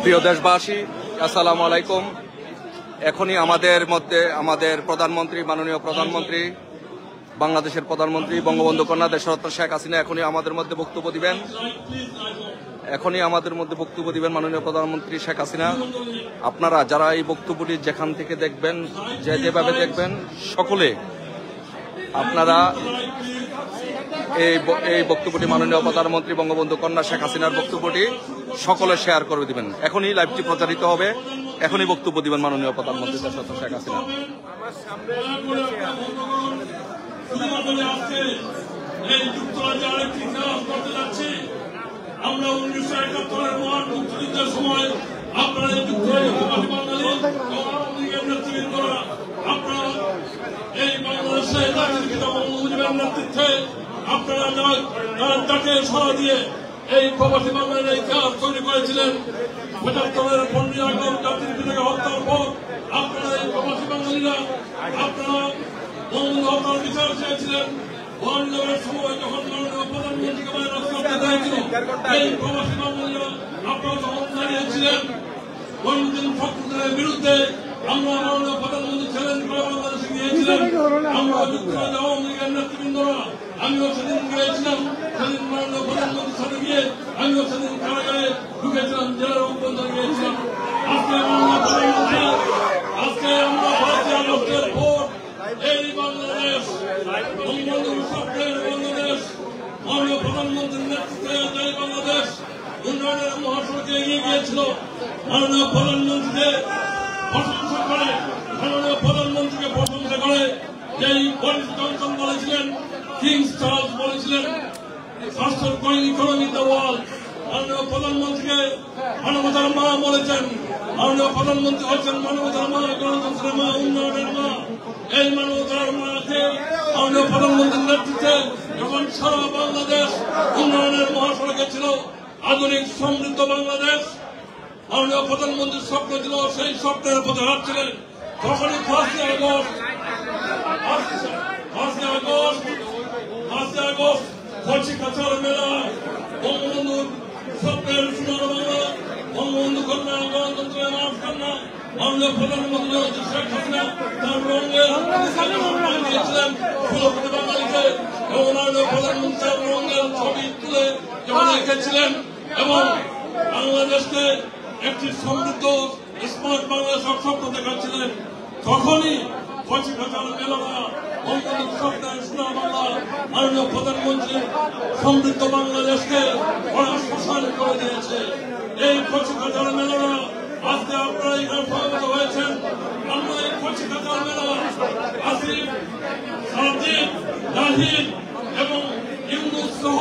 প্রিয় দেশবাসী, আসসালামু আলাইকুম। এখনই আমাদের মধ্যে আমাদের প্রধানমন্ত্রী, মাননীয় প্রধানমন্ত্রী, বাংলাদেশের প্রধানমন্ত্রী বঙ্গবন্ধু কন্যা দেশরত্ন শেখ হাসিনা এখনই আমাদের মধ্যে বক্তব্য দিবেন। মাননীয় প্রধানমন্ত্রী শেখ হাসিনা। আপনারা যারা এই বক্তব্যটি যেখান থেকে দেখবেন, যেভাবে দেখবেন, সকলে আপনারা এই বক্তব্যটি মাননীয় প্রধানমন্ত্রী বঙ্গবন্ধু কন্যা শেখ হাসিনার বক্তব্যটি সকলে শেয়ার করে দিবেন। এখনই লাইভটি প্রচারিত হবে, এখনই বক্তব্য দিবেন মাননীয় প্রধানমন্ত্রী দেশরত্ন শেখ হাসিনা। আমরা 1971 মহান মুক্তিযুদ্ধের সময় আপনারা আপনারা এই বাংলাদেশের নেতৃত্বে আপনারা তাকে সরা দিয়ে এই প্রবাসী বাংলার এই কাজ তৈরি করেছিলেন। ৭৫-এর ১৫ই আগস্ট জাতির পিতাকে হত্যার পর আপনারা এই প্রবাসী বাঙালিরা আপনারা বঙ্গবন্ধু হত্যার বিচার চেয়েছিলেন। বন্ধের সময় যখন মাননীয় প্রধানমন্ত্রীকে এই প্রবাসী বাঙালিরা আপনারা যখন দাঁড়িয়েছিলেন বঙ্গবন্ধু ফখরুদ্দিনের বিরুদ্ধে, আমরা মাননীয় প্রধানমন্ত্রী চ্যালেঞ্জ করে বাংলাদেশে গিয়েছিলেন। আমরা যুক্তরাজ্য আওয়ামী লীগের নেতৃবৃন্দরা আমিও সেদিন গিয়েছিলাম। সেদিন মাননীয় প্রধানমন্ত্রীর সাথে গিয়ে আমিও সেদিন কারাগারে ঢুকেছিলাম, জেলার অভ্যন্তরে গিয়েছিলাম। আজকে আমরা ৫ই আগস্টের পর এই বাংলাদেশ বঙ্গবন্ধুর স্বপ্নের বাংলাদেশ, মাননীয় প্রধানমন্ত্রীর নেতৃত্বে এই বাংলাদেশ উন্নয়নের মহাসড়কে এগিয়ে গিয়েছিল। মাননীয় প্রধানমন্ত্রীকে প্রশংসা করে যেই বরিস জনসন বলেছিলেন, কিংস চার্লস বলেছিলেন, ফাস্টার growing economy in the world. মাননীয় প্রধানমন্ত্রীকে মানবতার মা বলেছেন। মাননীয় প্রধানমন্ত্রী হচ্ছেন মানবতার মা, গণতন্ত্রের মা, উন্নয়নের মা। এই মানবতার মাকে মাননীয় প্রধানমন্ত্রীর নেতৃত্বে যখন সারা বাংলাদেশ উন্নয়নের মহাসড়কে ছিল, আধুনিক সমৃদ্ধ বাংলাদেশ, মাননীয় প্রধানমন্ত্রীর স্বপ্ন ছিল, সেই স্বপ্নের পথে হাঁটছিলেন। তখনই ৫ই আগস্ট কচিকাছার মেলা, বঙ্গবন্ধুর স্বপ্নের সোনার বাংলা, বঙ্গবন্ধু কন্যা, গণতন্ত্রের মাঠ কন্যা, মাননীয় প্রধানমন্ত্রী শেখ হাসিনা তার রঙের দিয়েছিলেন ১৬ কোটি বাঙালিকে, এবং মাননীয় প্রধানমন্ত্রী তার রঙের ছবি তুলে যখন রেখেছিলেন এবং বাংলাদেশকে একটি সমৃদ্ধ স্মার্ট বাংলাদেশ স্বপ্ন দেখাচ্ছিলেন, তখনই কচিকাছার মেলারা বঙ্গবন্ধুর স্বপ্নের সোনার বাংলা, মাননীয় প্রধানমন্ত্রী সমৃদ্ধ বাংলাদেশকে শ্মশান করে দিয়েছে। এই কচিকাছার মেলারা আজকে আপনারা এখানে পরিণত হয়েছেন। আমরা এই কচিকাছার মেলা আসিফ, সাজিদ, জাহিদ এবং ইউনুস সহ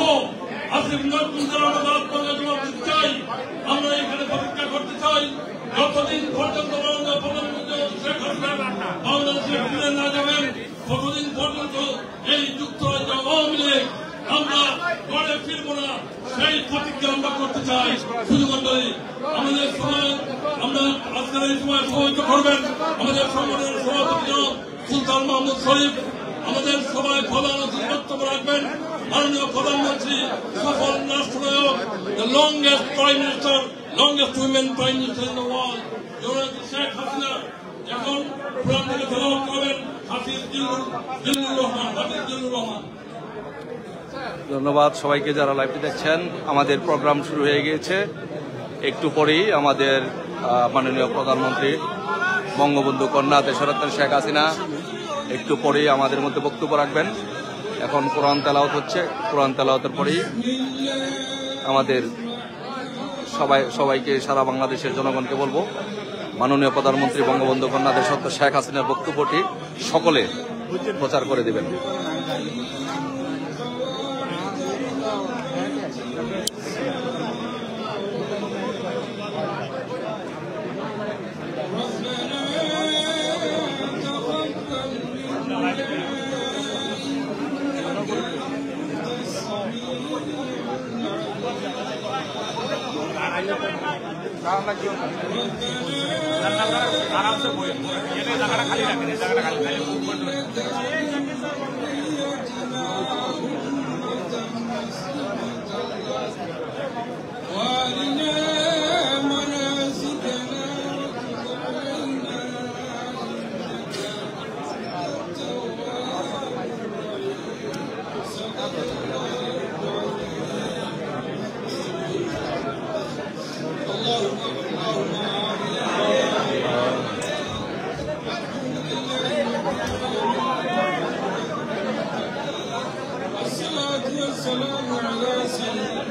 আসিফ নতুন যারা আমাদের আত্মকে জবাব দিতে চাই, আমরা এখানে প্রতিজ্ঞা করতে চাই, যতদিন পর্যন্ত মাননীয় প্রধানমন্ত্রী শেখ হাসিনা বাংলাদেশে ফিরে না যাবেন, ততদিন পর্যন্ত এই যুক্তরাজ্য আওয়ামী লীগ আমরা ঘরে ফিরবো না, সেই প্রতিজ্ঞা আমরা করতে চাই। শুধুমাত্রই আমাদের সময় আমরা আজকের এই সময় সহায়তা করবেন আমাদের সংগঠনের সভাপতি সুলতান মাহমুদ শরীফ, আমাদের সবাই প্রধান অতিথি বক্তব্য রাখবেন মাননীয় প্রধানমন্ত্রী, সফল রাষ্ট্রনায়ক, the longest prime minister, longest women prime minister in the world, জননেত্রী শেখ হাসিনা। এখন কোরআন থেকে তেলাওয়াত করবেন হাফিজ জিল্লুর রহমান। ধন্যবাদ সবাইকে যারা লাইভটি দেখছেন। আমাদের প্রোগ্রাম শুরু হয়ে গিয়েছে। একটু পরেই আমাদের মাননীয় প্রধানমন্ত্রী বঙ্গবন্ধু কন্যা দেশরত্ন শেখ হাসিনা একটু পরেই আমাদের মধ্যে বক্তব্য রাখবেন। এখন কোরআন তেলাওয়াত হচ্ছে। কোরআন তেলাওয়াতের পরেই আমাদের সবাইকে সারা বাংলাদেশের জনগণকে বলবো, মাননীয় প্রধানমন্ত্রী বঙ্গবন্ধু কন্যা দেশরত্ন শেখ হাসিনার বক্তব্যটি সকলে প্রচার করে দেবেন। आराम से ये जगह खाली रखें, जगह खाली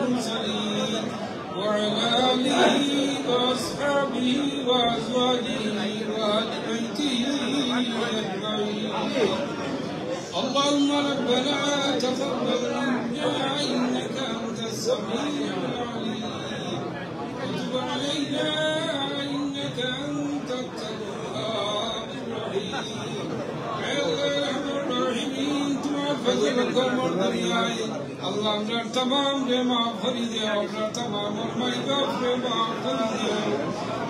المرسلين وعلى آله وأصحابه وأزواجه وأهل بيته أجمعين. اللهم ربنا تقبل منا إنك أنت السميع العليم وتب علينا إنك أنت التواب الرحيم. يا أرحم الراحمين فضل করবার দুনিয়ায় আল্লাহ আমরা तमाम রে maaf করে দাও আমরা तमाम মাইগাফ রে maaf করে দাও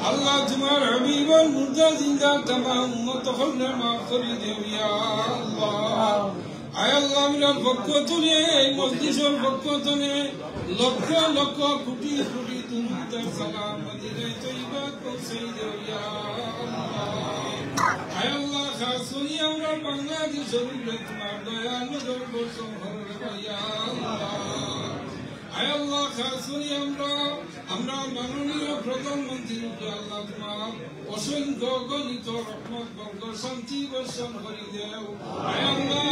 আল্লাহ তোমার হাবিব আর মুর্দা জিন্দা तमाम উম্মত হলরে maaf করে দাও ইয়া আল্লাহ আয় আল্লাহ আমরা পক্ষ তুলে এই মজলিসের পক্ষ তুলে লক্ষ লক্ষ কোটি কোটি দুরূদ সালাম মদিনায়ে তয়্যিবা পৌঁছে দাও ইয়া আল্লাহ আয় আল্লাহ খাসুনি আমরা বাংলাদেশের উপরে তোমার দয়া নজর বর্ষণ করো ইয়া আল্লাহ আয় আল্লাহ খাসুনি আমরা মাননীয় প্রধানমন্ত্রীর উপরে আল্লাহ তোমার অসংখ্য গণিত রহমত বরকত শান্তি বর্ষণ করে দাও আয় আল্লাহ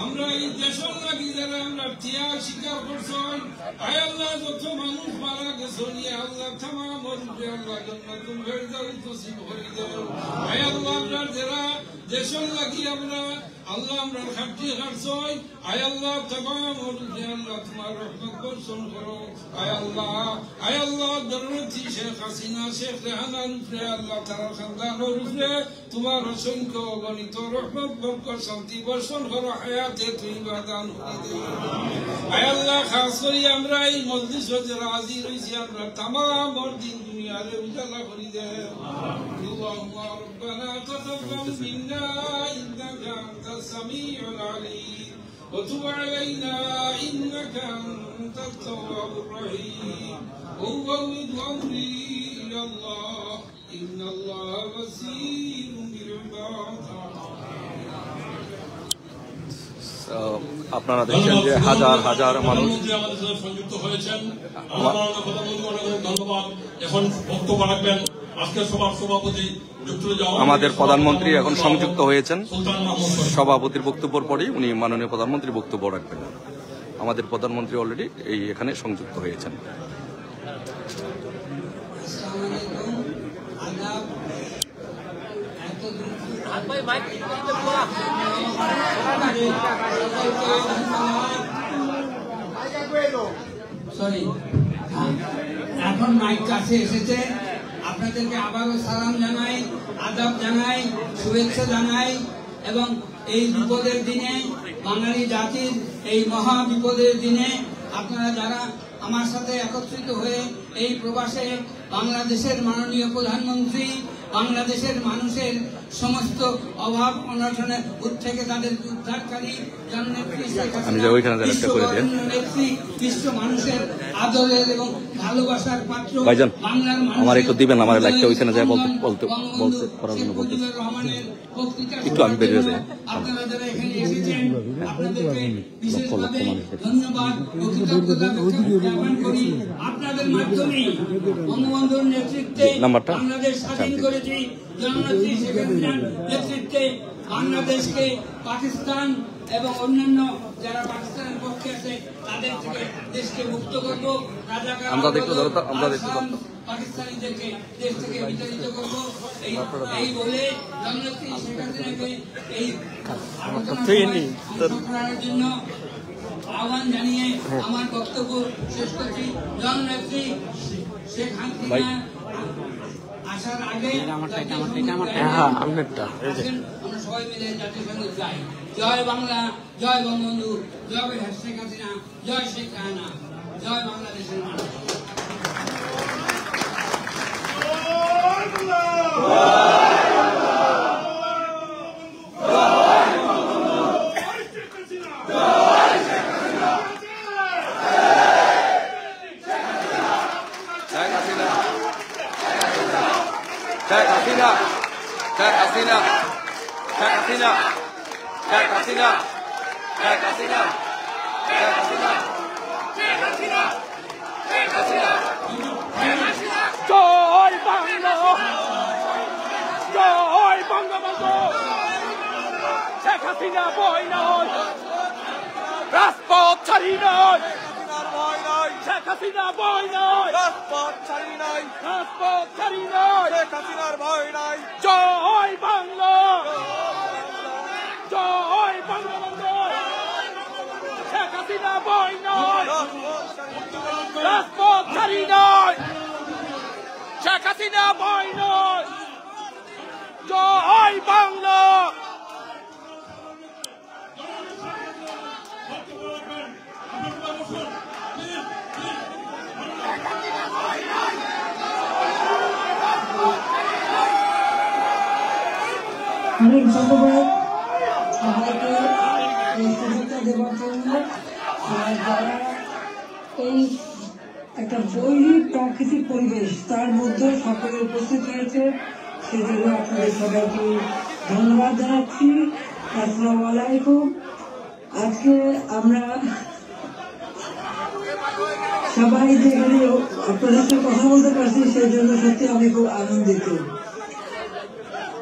আমরা এই দেশের লাগি যারা আমরা ত্যাগ স্বীকার করছই আয় আল্লাহ যত মানুষ মারা গেছে আল্লাহ তামাম উপরে আল্লাহ জান্নাতুল ফেরদাউস নসিব করে দাও আয় আল্লাহ আমরা যারা দেশের লাগি আমরা আল্লাহ আমরা খাটি খাটছই আয় আল্লাহ তামাম উপরে আল্লাহ তোমার রহমত বর্ষণ করো আয় আল্লাহ দরুদি শেখ হাসিনা শেখ রেহানার উপরে আল্লাহ তাআলা খানদানের উপরে তোমার অসংখ্য গণিত রহমত বরকত শান্তি বর্ষণ করো হায়াতে তয়্যিবা দান করে দাও আয় আল্লাহ খাস করে আমরা এই মজলিসে যারা হাজির হইছি আমরা तमाम দিন দুনিয়ারে উজালা করে দাও আল্লাহুম্মা রাব্বানা তাকাব্বাল মিন্না ইন্নাকা আনতাস সামিউল আলিম وتب علينا إنك أنت التواب الرحيم وأفوض أمري إلى الله إن الله بصير بالعباد. আপনারা দেখছেন যে হাজার হাজার মানুষ আমাদের সাথে সংযুক্ত হয়েছেন। ধন্যবাদ। এখন বক্তব্য রাখবেন আজকের সভার সভাপতি আমাদের প্রধানমন্ত্রী এখন সংযুক্ত হয়েছেন। সভাপতির বক্তব্যের পরেই উনি মাননীয় প্রধানমন্ত্রী বক্তব্য রাখবেন। আমাদের প্রধানমন্ত্রী অলরেডি এখানে সংযুক্ত হয়েছেন। সরি, এখন মাইক কাছে এসেছে। আপনাদেরকে আবারও সালাম জানাই, আদাব জানাই, শুভেচ্ছা জানাই এবং এই বিপদের দিনে, বাঙালি জাতির এই মহা বিপদের দিনে আপনারা যারা আমার সাথে একত্রিত হয়ে এই প্রবাসে বাংলাদেশের মাননীয় প্রধানমন্ত্রী বাংলাদেশের মানুষের সমস্ত অভাব অনটনে থেকে তাদের উদ্ধারকারী বিশ্ব মানুষের আদরের এবং ভালোবাসার পাত্র বাংলার আমার একটু দিবেন, আমার লাইকটা ওইখানে যায় বলতে একটু আমি বেরিয়ে যাই। আপনারা যারা এখানে এসেছেন আপনাদেরকে বিশেষভাবে ধন্যবাদ ও কৃতজ্ঞতা জ্ঞাপন করি। আপনাদের মাধ্যমে বঙ্গবন্ধুর নেতৃত্বে বাংলাদেশ স্বাধীন করেছি। জননেত্রী শেখ হাসিনার নেতৃত্বে বাংলাদেশকে পাকিস্তান এবং অন্যান্য যারা পাকিস্তানের পক্ষে আছে তাদের থেকে দেশকে মুক্ত করব। পাকিস্তানিদেরকে দেশ থেকে বিতাড়িত করব এই বলে জননেত্রী শেখ হাসিনাকে এই অংশগ্রহণের জন্য আহ্বান জানিয়ে আমার বক্তব্য শেষ করছি। জননেত্রী শেখ হাসিনা আসার আগে আমরা সবাই মিলে জাতীয় সঙ্গীত গাই। জয় বাংলা, জয় বঙ্গবন্ধু, জয় শেখ হাসিনা, জয় শেখ হাসিনা, জয় বাংলাদেশের মানুষ। Sheikh Hasina, Sheikh Hasina, Sheikh Hasina, Sheikh Hasina, Sheikh Hasina, Sheikh Hasina, Sheikh Hasina, Sheikh Hasina, Sheikh Hasina. Joy Bangla, Joy Bangabandhu, Sheikh Hasina boy noy, Rasport Chari noy, Sheikh Hasina ভয় নাই, রাজপথ ছাড়ি নাই, রাজপথ ছাড়ি নাই, শেখ হাসিনার ভয় নাই। জয় বাংলা, জয় বঙ্গবন্ধু, শেখ হাসিনা ভয় নাই, রাজপথ ছাড়ি নাই, শেখ হাসিনা ভয় নাই, জয় বাংলা। অনেক ধন্যবাদ সবাইকে এই শুভেচ্ছা দেওয়ার জন্য। যারা এই একটা বৈরী প্রাকৃতিক পরিবেশ তার মধ্যে সকলে উপস্থিত হয়েছে, সেজন্য আপনাদের সবাইকে ধন্যবাদ জানাচ্ছি। আসসালামু আলাইকুম। আজকে আমরা সবাই যেখানে আপনাদের সাথে কথা বলতে পারছি সেই জন্য সত্যি আমি খুব আনন্দিত।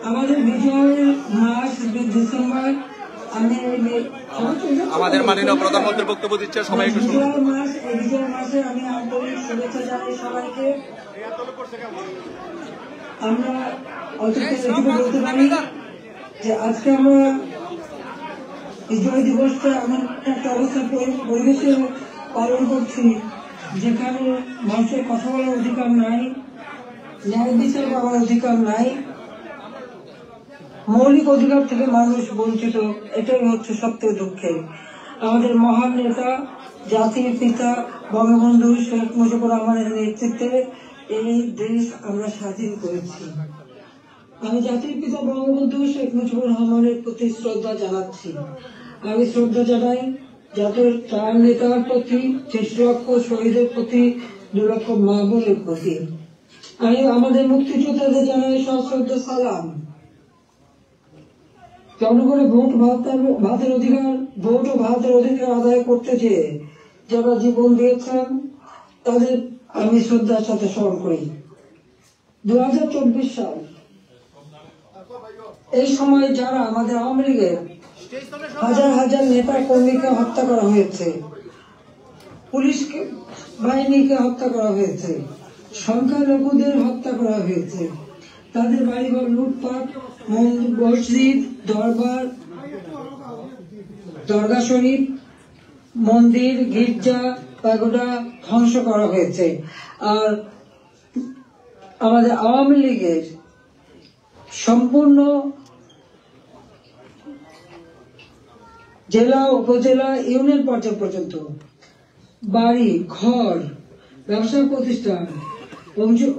আমাদের বিজয়ের মাস ডিসেম্বর, আমি আমাদের মাননীয় প্রধানমন্ত্রী বক্তব্য দিচ্ছে, সবাই একটু শুনুন। বিজয়ের মাস, এই বিজয়ের মাসে আমি আন্তরিক শুভেচ্ছা জানাই সবাইকে। আমরা অতীতে বলতে পারি যে আজকে আমরা বিজয় দিবসটা এমন একটা অবস্থা পরিবেশে পালন করছি যেখানে মানুষের কথা বলার অধিকার নাই, ন্যায় বিচার পাওয়ার অধিকার নাই, মৌলিক অধিকার থেকে মানুষ বঞ্চিত। এটাই হচ্ছে সবচেয়ে দুঃখের। আমাদের মহান নেতা জাতির পিতা বঙ্গবন্ধু শেখ মুজিবুর রহমানের নেতৃত্বে এই দেশ আমরা স্বাধীন করেছি। আমি জাতির পিতা বঙ্গবন্ধু শেখ মুজিবুর রহমানের প্রতি শ্রদ্ধা জানাচ্ছি। আমি শ্রদ্ধা জানাই জাতির চার নেতার প্রতি, ৩০ লক্ষ শহীদের প্রতি, ২ লক্ষ মা বোনের প্রতি। আমি আমাদের মুক্তিযোদ্ধাদের জানাই সশ্রদ্ধ সালাম। জনগণের ভোট ভাতের অধিকার, ভোট ও ভাতের অধিকার আদায় করতে চেয়ে যারা জীবন দিয়েছেন তাদের আমি শ্রদ্ধার সাথে স্মরণ করি। 2024 সাল, এই সময় যারা আমাদের আওয়ামী লীগের হাজার হাজার নেতা কর্মীকে হত্যা করা হয়েছে, পুলিশ বাহিনীকে হত্যা করা হয়েছে, সংখ্যালঘুদের হত্যা করা হয়েছে, তাদের বাড়িঘর লুটপাট, মসজিদ, দরগা শরীফ, মন্দির, গির্জা, প্যাগোডা ধ্বংস করা হয়েছে। আর আমাদের আওয়ামী লীগের সম্পূর্ণ জেলা, উপজেলা, ইউনিয়ন পর্যায় পর্যন্ত বাড়ি ঘর, ব্যবসা প্রতিষ্ঠান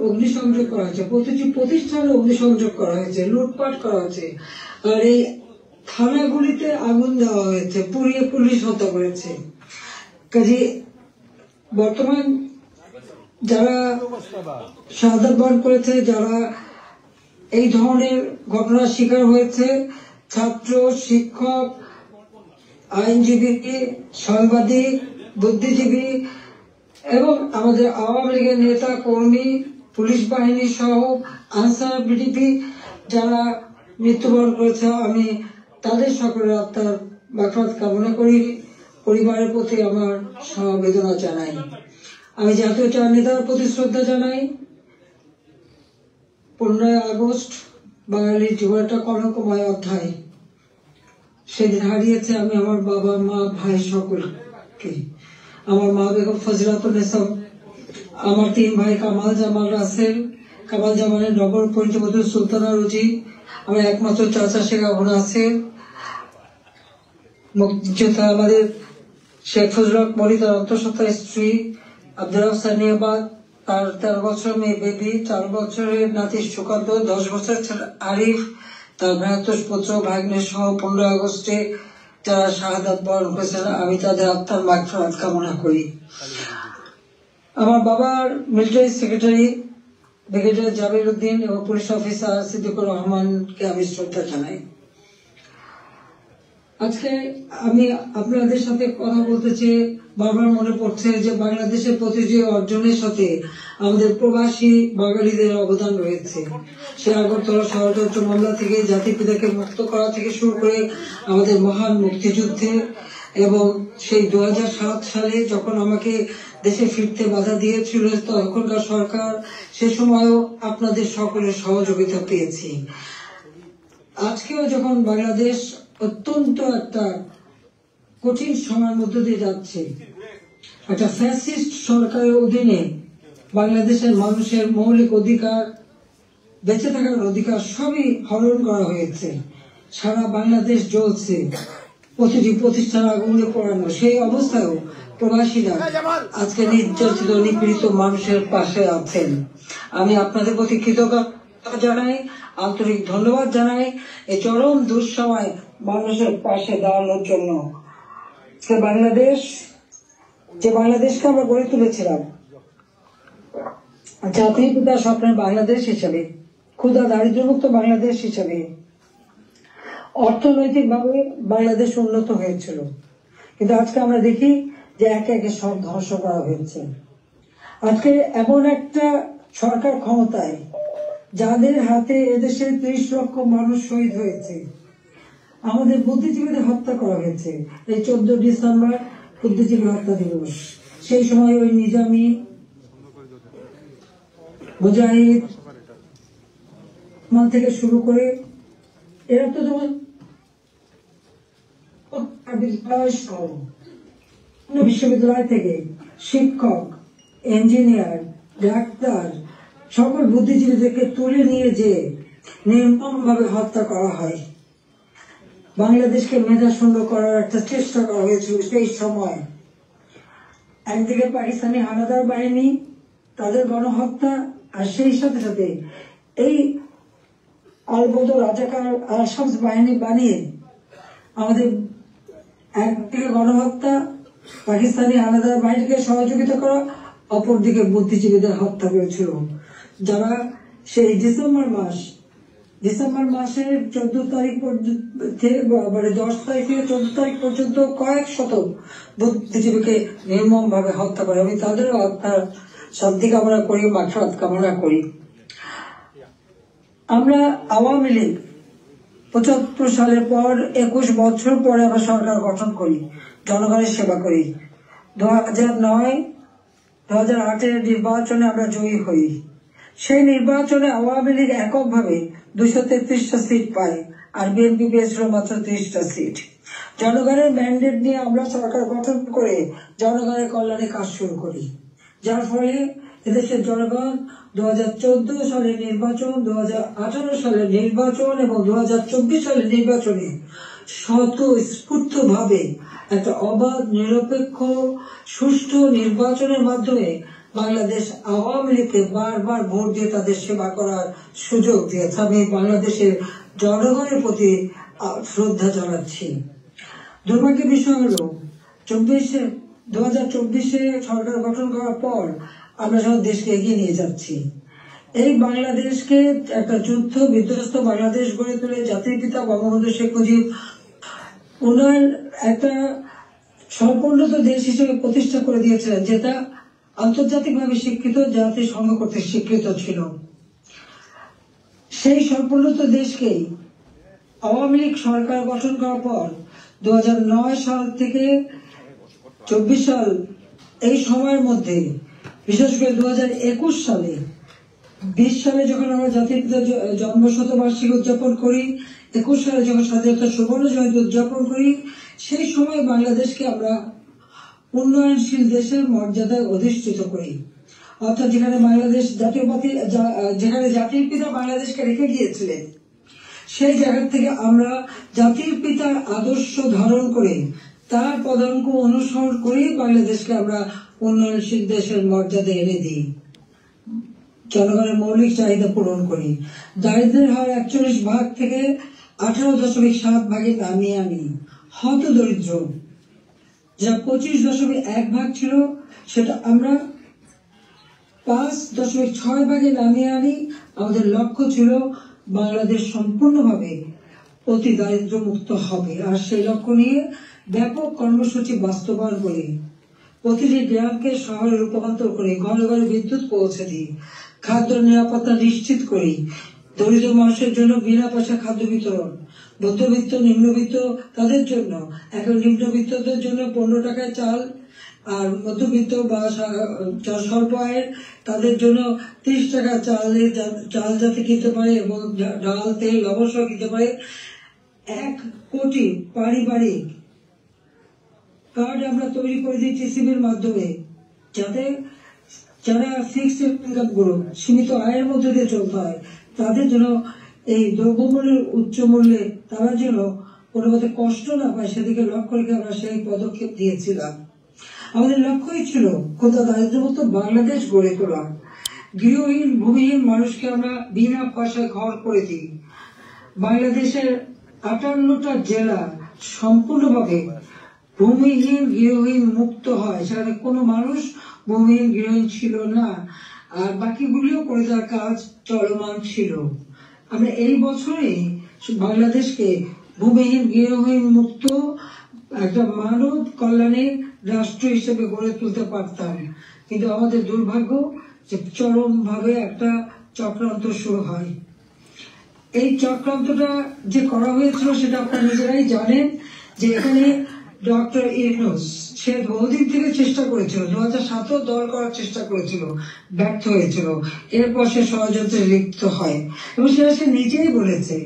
অগ্নিসংযোগ করা হয়েছে, প্রতিটি প্রতিষ্ঠানে অগ্নিসংযোগ করা হয়েছে, লুটপাট করা হয়েছে। আর এই থানাগুলিতে আগুন দেওয়া হয়েছে, পুড়িয়ে পুলিশ হত্যা করেছে। কাজে বর্তমান যারা শাহাদাত বরণ করেছে, যারা এই ধরনের ঘটনার শিকার হয়েছে, ছাত্র, শিক্ষক, আইনজীবী, সাংবাদিক, বুদ্ধিজীবী এবং আমাদের আওয়ামী লীগের নেতা কর্মী, পুলিশ বাহিনী সহ আনসার, বিডিপি যারা মৃত্যুবরণ করেছে, আমি তাদের সকলের আত্মার মাগফিরাত কামনা করি। পরিবারের প্রতি আমার সমবেদনা জানাই। আমি জাতীয় চার নেতার প্রতি শ্রদ্ধা জানাই। 15 আগস্ট বাঙালির জীবন একটা কলঙ্কময় অধ্যায়। সেদিন হারিয়েছে আমি আমার বাবা, মা, ভাই সকলকে। আমার মা বেগম ফজিলাতুন্নেসা, আমার 3 ভাই কামাল জামাল রাসেল, কামাল জামালের নগর পরিচয় সুলতানা রুজি, আমার একমাত্র চাচা শেখ আবু নাসের, মুক্তিযোদ্ধা আমাদের শেখ ফজলুল হক মনি, তার অন্তঃসত্ত্বা স্ত্রী আব্দুল রাউফ সানিয়াবাদ, তার 13 বছর মেয়ে বেবি, 4 বছরের নাতি সুকান্ত, 10 বছরের ছেলে আরিফ, তার ভ্রাতুষ পুত্র ভাগ্নে সহ 15 আগস্টে যারা শাহাদাত বরণ করেছেন, আমি তাদের আত্মার মাগফিরাত কামনা করি। আমার বাবার মিলিটারি সেক্রেটারি ব্রিগেডিয়ার জাবির উদ্দিন এবং পুলিশ অফিসার সিদ্দিকুর রহমানকে আমি শ্রদ্ধা জানাই। আজকে আমি আপনাদের সাথে কথা বলতে চেয়ে বারবার মনে পড়ছে যে বাংলাদেশের প্রতিটি অর্জনের সাথে আমাদের প্রবাসী বাঙালিদের অবদান রয়েছে। সে আগরতলা ষড়যন্ত্র মামলা থেকে জাতির পিতাকে মুক্ত করা থেকে শুরু করে আমাদের মহান মুক্তিযুদ্ধে এবং সেই 2007 সালে যখন আমাকে দেশে ফিরতে বাধা দিয়েছিল তখনকার সরকার, সে সময়ও আপনাদের সকলের সহযোগিতা পেয়েছি। আজকেও যখন বাংলাদেশ অত্যন্ত একটা কঠিন সময়ের মধ্য দিয়ে যাচ্ছে, একটা ফ্যাসিস্ট সরকারের অধীনে বাংলাদেশের মানুষের মৌলিক অধিকার, বেঁচে থাকার অধিকার সবই হরণ করা হয়েছে। সারা বাংলাদেশ জ্বলছে, প্রতিটি প্রতিষ্ঠান আগুনে পোড়ানো। সেই অবস্থায়ও প্রবাসীরা আজকে নির্যাতিত নিপীড়িত মানুষের পাশে আছেন। আমি আপনাদের প্রতি কৃতজ্ঞতা জানাই, আন্তরিক ধন্যবাদ জানাই এই চরম দুঃসময় মানুষের পাশে দাঁড়ানোর জন্য। যে বাংলাদেশকে আমরা গড়ে তুলেছিলাম জাতির পিতা স্বপ্নের বাংলাদেশ হিসাবে, ক্ষুধা দারিদ্র্যমুক্ত বাংলাদেশ হিসাবে, অর্থনৈতিকভাবে বাংলাদেশ উন্নত হয়েছিল, কিন্তু আজকে আমরা দেখি যে একে একে সব ধ্বংস করা হয়েছে। আজকে এমন একটা সরকার ক্ষমতায় যাদের হাতে এদেশের 30 লক্ষ মানুষ শহীদ হয়েছে, আমাদের বুদ্ধিজীবীদের হত্যা করা হয়েছে। এই 14 ডিসেম্বর বুদ্ধিজীবী হত্যা দিবস, সেই সময় ওই নিজামী, মুজাহিদ থেকে শুরু করে এরা তো বিশ্ববিদ্যালয় থেকে শিক্ষক, ইঞ্জিনিয়ার, ডাক্তার সকল বুদ্ধিজীবীদেরকে তুলে নিয়ে যে নির্মমভাবে হত্যা করা হয়। বাংলাদেশকে মেধাশূন্য করার একটা চেষ্টা করা হয়েছিল সেই সময়। একদিকে পাকিস্তানি হানাদার বাহিনী, তাদের গণহত্যা, আর সেই সাথে সাথে এই আলবদর রাজাকার আল-শামস বাহিনী বানিয়ে আমাদের একদিকে গণহত্যা, পাকিস্তানি হানাদার বাহিনীকে সহযোগিতা করা, অপরদিকে বুদ্ধিজীবীদের হত্যা করেছিল, যারা সেই ডিসেম্বর মাসের 14 তারিখ মানে 10 তারিখ থেকে 14 তারিখ পর্যন্ত কয়েক শত বুদ্ধিজীবীকে নির্মম ভাবে হত্যা করে। আমি তাদেরও আত্মার শান্তি কামনা করি, মাগফিরাত কামনা করি। আমরা আওয়ামী লীগ 75 সালের পর 21 বছর পরে আমরা সরকার গঠন করি, জনগণের সেবা করি। 2008-এর নির্বাচনে আমরা জয়ী হই। সেই নির্বাচনে আওয়ামী লীগ এককভাবে 233টা সিট পায়, আর বিএনপি পেয়েছিল মাত্র 30টা সিট। জনগণের ম্যান্ডেট নিয়ে আমরা সরকার গঠন করে জনগণের কল্যাণে কাজ শুরু করি, যার ফলে এদেশের জনগণ 2014 সালের নির্বাচন, 2018 সালের নির্বাচন এবং 2024 সালের নির্বাচনে স্বতঃস্ফূর্ত ভাবে একটা অবাধ, নিরপেক্ষ, সুষ্ঠু নির্বাচনের মাধ্যমে বাংলাদেশ আওয়ামী লীগকে বারবার ভোট দিয়ে তাদের সেবা করার সুযোগ দিয়েছে। আমি বাংলাদেশের জনগণের প্রতি শ্রদ্ধা জানাচ্ছি। দুর্ভাগ্যের বিষয় হলো 2024-এ সরকার গঠন করার পর আমরা যখন দেশকে এগিয়ে নিয়ে যাচ্ছি, এই বাংলাদেশকে একটা যুদ্ধ বিধ্বস্ত বাংলাদেশ গড়ে তুলে জাতির পিতা বঙ্গবন্ধু শেখ মুজিব উন্নয়ন একটা সম্পূর্ণত দেশ হিসেবে প্রতিষ্ঠা করে দিয়েছিলেন, যেটা আন্তর্জাতিকভাবে স্বীকৃত, জাতিসংঘ কর্তৃক স্বীকৃত ছিল। সেই সম্পূর্ণত দেশকেই আওয়ামী লীগ সরকার গঠন করার পর 2009 সাল থেকে 24 সাল এই সময়ের মধ্যে, বিশেষ করে 2021 সালে 20 সালে যখন আমরা জাতির পিতার জন্ম শতবার্ষিকী উদযাপন করি, 21 সালে যখন স্বাধীনতা সুবর্ণ জয়ন্তী উদযাপন করি, সেই সময় বাংলাদেশকে আমরা উন্নয়নশীল দেশের মর্যাদায় অধিষ্ঠিত করি। অর্থাৎ যেখানে বাংলাদেশ যেখানে জাতির পিতা বাংলাদেশকে রেখে গিয়েছিলেন, সেই জায়গা থেকে আমরা জাতির পিতার আদর্শ ধারণ করে তার পদাঙ্ক অনুসরণ করে বাংলাদেশকে আমরা উন্নয়নশীল দেশের মর্যাদা এনে দিই, জনগণের মৌলিক চাহিদা পূরণ করি। দারিদ্র্যের হার 41 ভাগ থেকে 18.7 ভাগে নামিয়ে আনি। হত দরিদ্র যা 25.1 ভাগ ছিল, সেটা আমরা 5.6 ভাগে নামিয়ে আনি। আমাদের লক্ষ্য ছিল বাংলাদেশ সম্পূর্ণভাবে অতি দারিদ্র মুক্ত হবে, আর সেই লক্ষ্য নিয়ে ব্যাপক কর্মসূচি বাস্তবায়ন করে প্রতিটি গ্রামকে শহরে রূপান্তর করে ঘরে ঘরে বিদ্যুৎ পৌঁছে দিই, খাদ্য নিরাপত্তা নিশ্চিত করি, দরিদ্র মানুষের জন্য বিনা পয়সা খাদ্য বিতরণ, মধ্যবিত্ত নিম্নবিত্ত তাদের জন্য, এখন নিম্নবিত্তদের জন্য 15 টাকায় চাল, আর মধ্যবিত্ত বা স্বল্প আয়ের তাদের জন্য 30 টাকা চাল যাতে কিনতে পারে এবং ডাল তেল লবণ সহ কিনতে পারে। 1 কোটি পারিবারিক কার্ড আমরা তৈরি করে দিই টিসিবির মাধ্যমে, যাতে যারা ফিক্সড ইনকাম গ্রুপ সীমিত আয়ের মধ্যে দিয়ে চলতে হয় তাদের জন্য এই দ্রব্যমূল্যের উচ্চ মূল্যে তারা যেন কোনো মতে কষ্ট না পায় সেদিকে লক্ষ্য রেখে আমরা সেই পদক্ষেপ দিয়েছিলাম। আমাদের লক্ষ্যই ছিল কোথাও দারিদ্র্যমুক্ত বাংলাদেশ গড়ে তোলা। গৃহহীন ভূমিহীন মানুষকে আমরা বিনা পয়সায় ঘর করে দিই। বাংলাদেশের 58টা জেলা সম্পূর্ণভাবে ভূমিহীন গৃহহীন মুক্ত হয়, সেখানে কোনো মানুষ ভূমিহীন গৃহহীন ছিল না, আর বাকিগুলিও করে দেওয়ার কাজ চলমান ছিল। আমরা এই বছরে বাংলাদেশকে ভূমিহীন গৃহহীন মুক্ত একটা মানব কল্যাণের রাষ্ট্র হিসেবে গড়ে তুলতে পারতাম, কিন্তু আমাদের দুর্ভাগ্য যে চরমভাবে একটা চক্রান্ত শুরু হয়। এই চক্রান্তটা যে করা হয়েছিল সেটা আপনারা নিজেরাই জানেন, যে এখানে ডক্টর ইউনূস সে বহুদিন থেকে চেষ্টা করেছিল, 2007 দল করার চেষ্টা করেছিল, ব্যর্থ হয়েছিল। এরপর সে ষড়যন্ত্রে লিপ্ত হয় এবং সেটা সে নিজেই বলেছে।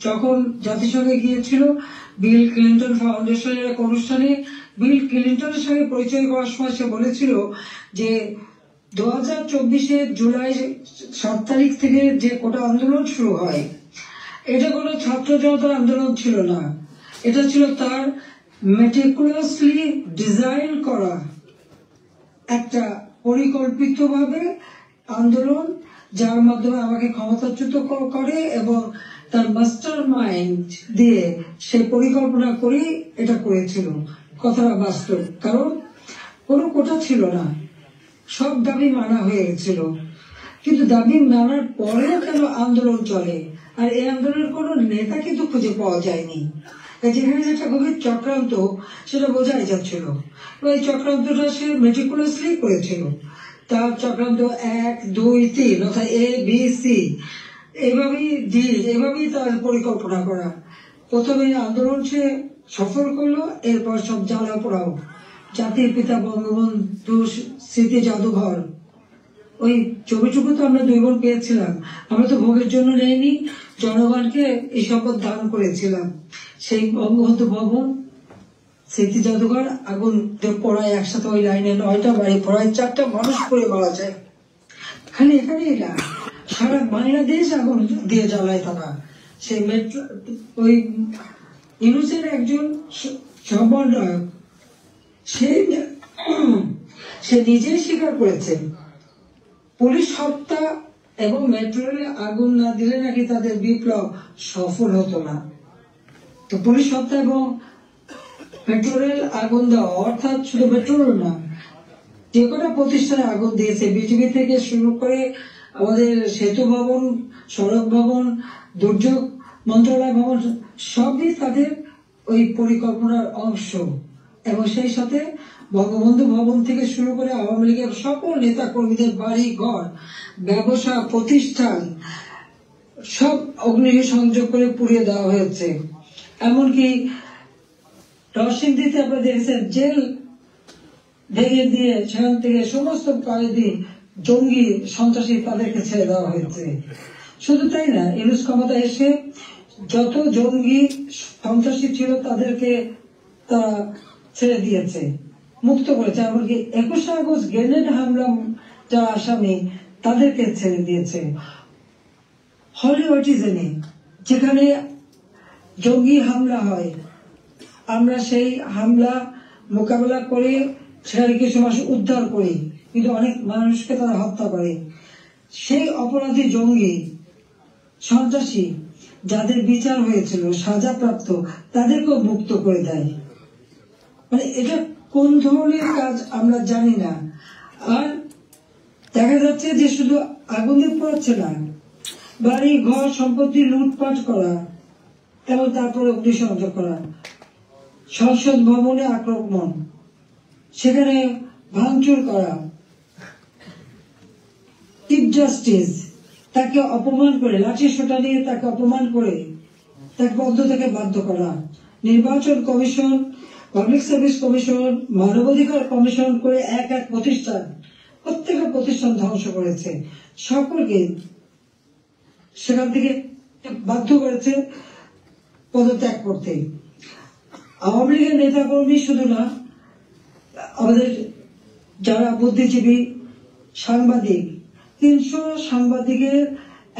যখন জাতিসংঘে গিয়েছিল বিল ক্লিন্টন ফাউন্ডেশনের এক অনুষ্ঠানে বিল ক্লিন্টনের সঙ্গে পরিচয় করার সময় সে বলেছিল যে 2024 জুলাই 7 তারিখ থেকে যে কোটা আন্দোলন শুরু হয়, এটা কোনো ছাত্র জনতার আন্দোলন ছিল না, এটা ছিল তার মেটিকুলাসলি ডিজাইন করা একটা পরিকল্পিতভাবে আন্দোলন, যার মাধ্যমে আমাকে ক্ষমতাচ্যুত করে এবং তার মাস্টার মাইন্ড দিয়ে সে পরিকল্পনা করে এটা করেছিল। কথাটা বাস্তব, কারণ কোনো কোটা ছিল না, সব দাবি মানা হয়ে গেছিল, কিন্তু দাবি মানার পরেও কেন আন্দোলন চলে, আর এই আন্দোলনের কোনো নেতা কিন্তু খুঁজে পাওয়া যায়নি। যেখানে যেটা গভীর চক্রান্ত সেটা বোঝাই যাচ্ছিল। এই চক্রান্তটা সে মেটিকুলাসলি করেছিল। তার চক্রান্ত 1, 2, 3 অর্থাৎ ABC এভাবেই তার পরিকল্পনা করা। প্রথমে আন্দোলন সে সফল করলো, এরপর সব জ্বালা পোড়াও। জাতির পিতা বঙ্গবন্ধু স্মৃতি জাদুঘর, ওই ছবিটুকু তো আমরা 2 বোন পেয়েছিলাম, আমরা তো ভোগের জন্য নেইনি, জনগণকে এই শপথ দান করেছিলাম। সেই বঙ্গবন্ধু ভবন স্মৃতি জাদুঘর আগুন পড়ায় একসাথে, ওই লাইনে 9টা বাড়ি পড়ায় 4টা মানুষ পড়ে মারা যায়। খালি এখানেই না, সারা বাংলাদেশ আগুন দিয়ে জ্বালায় তারা। সেই মেট্রো ওই ইউনূসের একজন সমন্বয়ক সে নিজেই স্বীকার করেছে পুলিশ হত্যা এবং মেট্রো রেলে আগুন না দিলে নাকি তাদের বিপ্লব সফল হতো না। তো পুলিশ হত্যা এবং মেট্রো রেল আগুন দেওয়া, অর্থাৎ শুধু মেট্রো রেল না, যে কটা প্রতিষ্ঠানে আগুন দিয়েছে, বিজিবি থেকে শুরু করে আমাদের সেতু ভবন, সড়ক ভবন, দুর্যোগ মন্ত্রণালয় ভবন, সবই তাদের ওই পরিকল্পনার অংশ। এবং সেই সাথে বঙ্গবন্ধু ভবন থেকে শুরু করে আওয়ামী লীগের সকল নেতা কর্মীদের বাড়ি ঘর, ব্যবসা প্রতিষ্ঠান সব অগ্নি সংযোগ করে পুড়িয়ে দেওয়া হয়েছে। এমনকি নরসিংদীতে আপনারা দেখেছেন জেল ভেঙে দিয়ে সেখান থেকে সমস্ত কয়েদি জঙ্গি সন্ত্রাসী তাদেরকে ছেড়ে দেওয়া হয়েছে। শুধু তাই না, ইউনূস ক্ষমতা এসে যত জঙ্গি সন্ত্রাসী ছিল তাদেরকে তারা ছেড়ে দিয়েছে, মুক্ত করেছে। এমনকি 21 আগস্ট গ্রেনেড হামলা যারা আসামি তাদেরকে ছেড়ে দিয়েছে। হলিউডিজনে যেখানে জঙ্গি হামলা হয়, আমরা সেই হামলা মোকাবেলা করে সেখানে কিছু মানুষ উদ্ধার করি, কিন্তু অনেক মানুষকে তারা হত্যা করে। সেই অপরাধী জঙ্গি সন্ত্রাসী যাদের বিচার হয়েছিল সাজাপ্রাপ্ত তাদেরকেও মুক্ত করে দেয়। মানে এটা কোন ধরনের কাজ আমরা জানি না। আর দেখা যাচ্ছে যে শুধু আগুন দিয়ে পড়াচ্ছে না, বাড়ি ঘর সম্পত্তি লুটপাট করা এবং তারপরে অগ্নিসংযোগ করা, সংসদ ভবনে আক্রমণ, সেখানে ভাঙচুর করা, চিফ জাস্টিস তাকে অপমান করে, লাঠি সোটা নিয়ে তাকে অপমান করে তাকে থেকে বাধ্য করা, নির্বাচন কমিশন, পাবলিক সার্ভিস কমিশন, মানবাধিকার কমিশন করে এক এক প্রতিষ্ঠান, প্রত্যেকটা প্রতিষ্ঠান ধ্বংস করেছে, সকলকে সেখান থেকে বাধ্য করেছে পদত্যাগ করতে। আওয়ামী লীগের নেতা কর্মী শুধু না, আমাদের যারা বুদ্ধিজীবী, সাংবাদিক, 300 সাংবাদিকের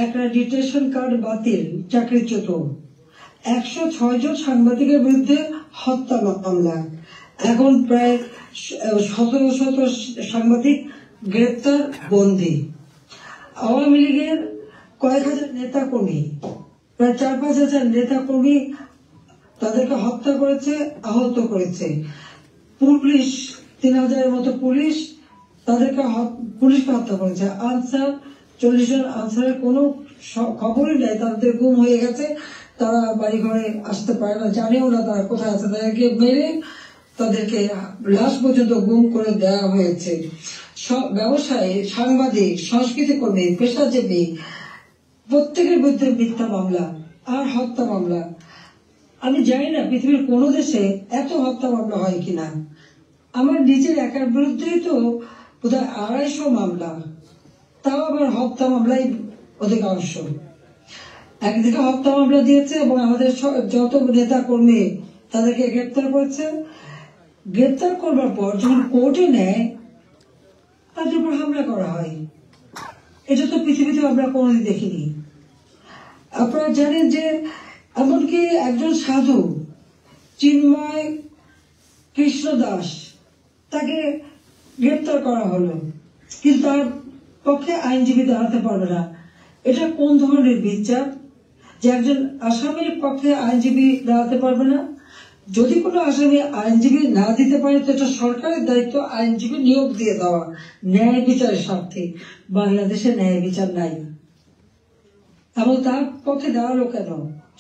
একটা ডিটেনশন কার্ড বাতিল, চাকরিচ্যুত, 106 জন সাংবাদিকের বিরুদ্ধে হত্যা মামলা, এখন প্রায় 1700 সাংবাদিক গ্রেপ্তার, বন্দী। আওয়ামী লীগের কয়েক হাজার নেতা কর্মী, প্রায় 4-5 হাজার নেতা কর্মী তাদেরকে হত্যা করেছে, আহত করেছে। পুলিশ 3000-এর মতো পুলিশ তাদেরকে পুলিশকে হত্যা করেছে। আনসার 40 জন আনসারের কোনো খবরই নেই, তাদের গুম হয়ে গেছে, তারা বাড়ি ঘরে আসতে পারে না, জানেও না তারা কোথায় আছে, তাদেরকে মেরে তাদেরকে লাশ পর্যন্ত গুম করে দেওয়া হয়েছে। সব ব্যবসায়ী, সাংবাদিক, সংস্কৃতি কর্মী, পেশাজীবী প্রত্যেকের বিরুদ্ধে মিথ্যা মামলা আর হত্যা মামলা। আমি জানি না পৃথিবীর কোনো দেশে এত হত্যা মামলা হয় কিনা। আমার নিজের একার বিরুদ্ধেই তো বোধহয় 250 মামলা, তাও আবার হত্যা মামলাই অধিকাংশ। একদিকে হত্যা মামলা দিয়েছে এবং আমাদের যত নেতা কর্মী তাদেরকে গ্রেপ্তার করেছে। গ্রেপ্তার করবার পর যখন কোর্টে নেয়, তাদের উপর হামলা করা হয়। এটা তো পৃথিবীতে আমরা কোনোদিন দেখিনি। আপনারা জানেন যে এমনকি একজন সাধু চিন্ময় কৃষ্ণ দাস, তাকে গ্রেপ্তার করা হলো, কিন্তু তার পক্ষে আইনজীবী দাঁড়াতে পারবে না। এটা কোন ধরনের বিচার যে একজন আসামির পক্ষে আইনজীবী দাঁড়াতে পারবে না? যদি কোনো আসামি আইনজীবী না দিতে পারে তো এটা সরকারের দায়িত্ব আইনজীবী নিয়োগ দিয়ে দেওয়া, ন্যায় বিচারের স্বার্থে। বাংলাদেশে ন্যায় বিচার নাই, এবং তার পক্ষে দাঁড়ালো কেন?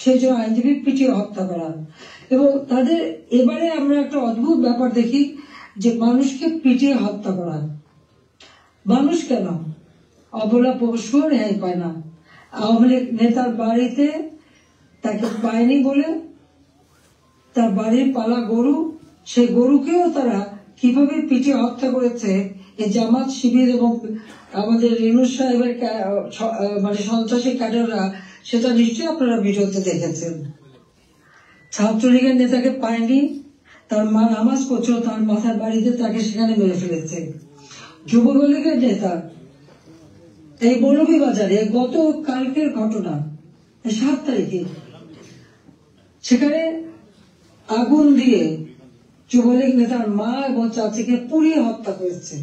সেই জন্য আইনজীবী পিটিয়ে হত্যা করা। এবং তাদের এবারে আমরা একটা অদ্ভুত ব্যাপার দেখি যে মানুষকে পিটিয়ে হত্যা করা। মানুষ কেন? অবলা পশুও রেহাই পায় না। আওয়ামী লীগ নেতার বাড়িতে তাকে পায়নি বলে তার বাড়ির পালা গরু, সেই গরুকেও তারা কিভাবে পিটিয়ে হত্যা করেছে, এই জামাত শিবির এবং আমাদের রিনুস সাহেবের মানে সন্ত্রাসী ক্যাডাররা, সেটা নিশ্চয়ই আপনারা ভিডিওতে দেখেছেন। ছাত্রলীগের নেতাকে পায়নি, তার মা নামাজ পড়ছিল তার মাথার বাড়িতে, তাকে সেখানে মেরে ফেলেছে। যুবলীগের নেতা এই মৌলভীবাজারে গত কালকের ঘটনা, 7 তারিখে সেখানে আগুন দিয়ে যুবলীগ নেতার মা এবং চাচিকে পুড়িয়ে হত্যা করেছে।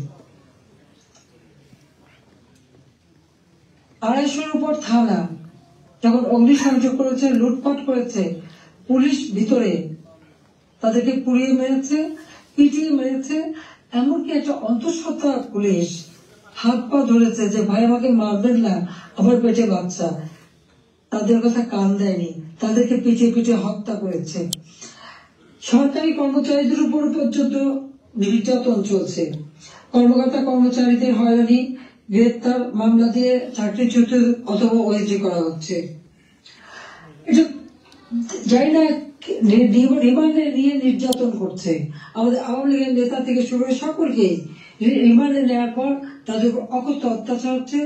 250-র উপর থানা যখন অগ্নিসংযোগ করেছে, লুটপাট করেছে, পুলিশ ভিতরে তাদেরকে পুড়িয়ে মেরেছে, পিটিয়ে মেরেছে। এমনকি একটা অন্তঃসত্ত্বা পুলিশ হাত পা ধরেছে যে ভাই আমাকে মারবেন না, আমার পেটে বাচ্চা। তাদের কথা কান দেয়নি, তাদেরকে পিটিয়ে পিটিয়ে হত্যা করেছে। সরকারি কর্মচারীদের উপর পর্যন্ত নির্যাতন চলছে। কর্মকর্তা কর্মচারীদের হয়রানি, গ্রেপ্তার, মামলা দিয়ে চাকরিচ্যুত অথবা ওএসডি করা হচ্ছে। এটা জানি না রিমান্ডে নিয়ে নির্যাতন করছে। আমাদের আওয়ামী লীগের নেতা থেকে শুরু করে সকলকে রিমান্ডে নেওয়ার পর তাদের উপর অকথ্য অত্যাচার হচ্ছে,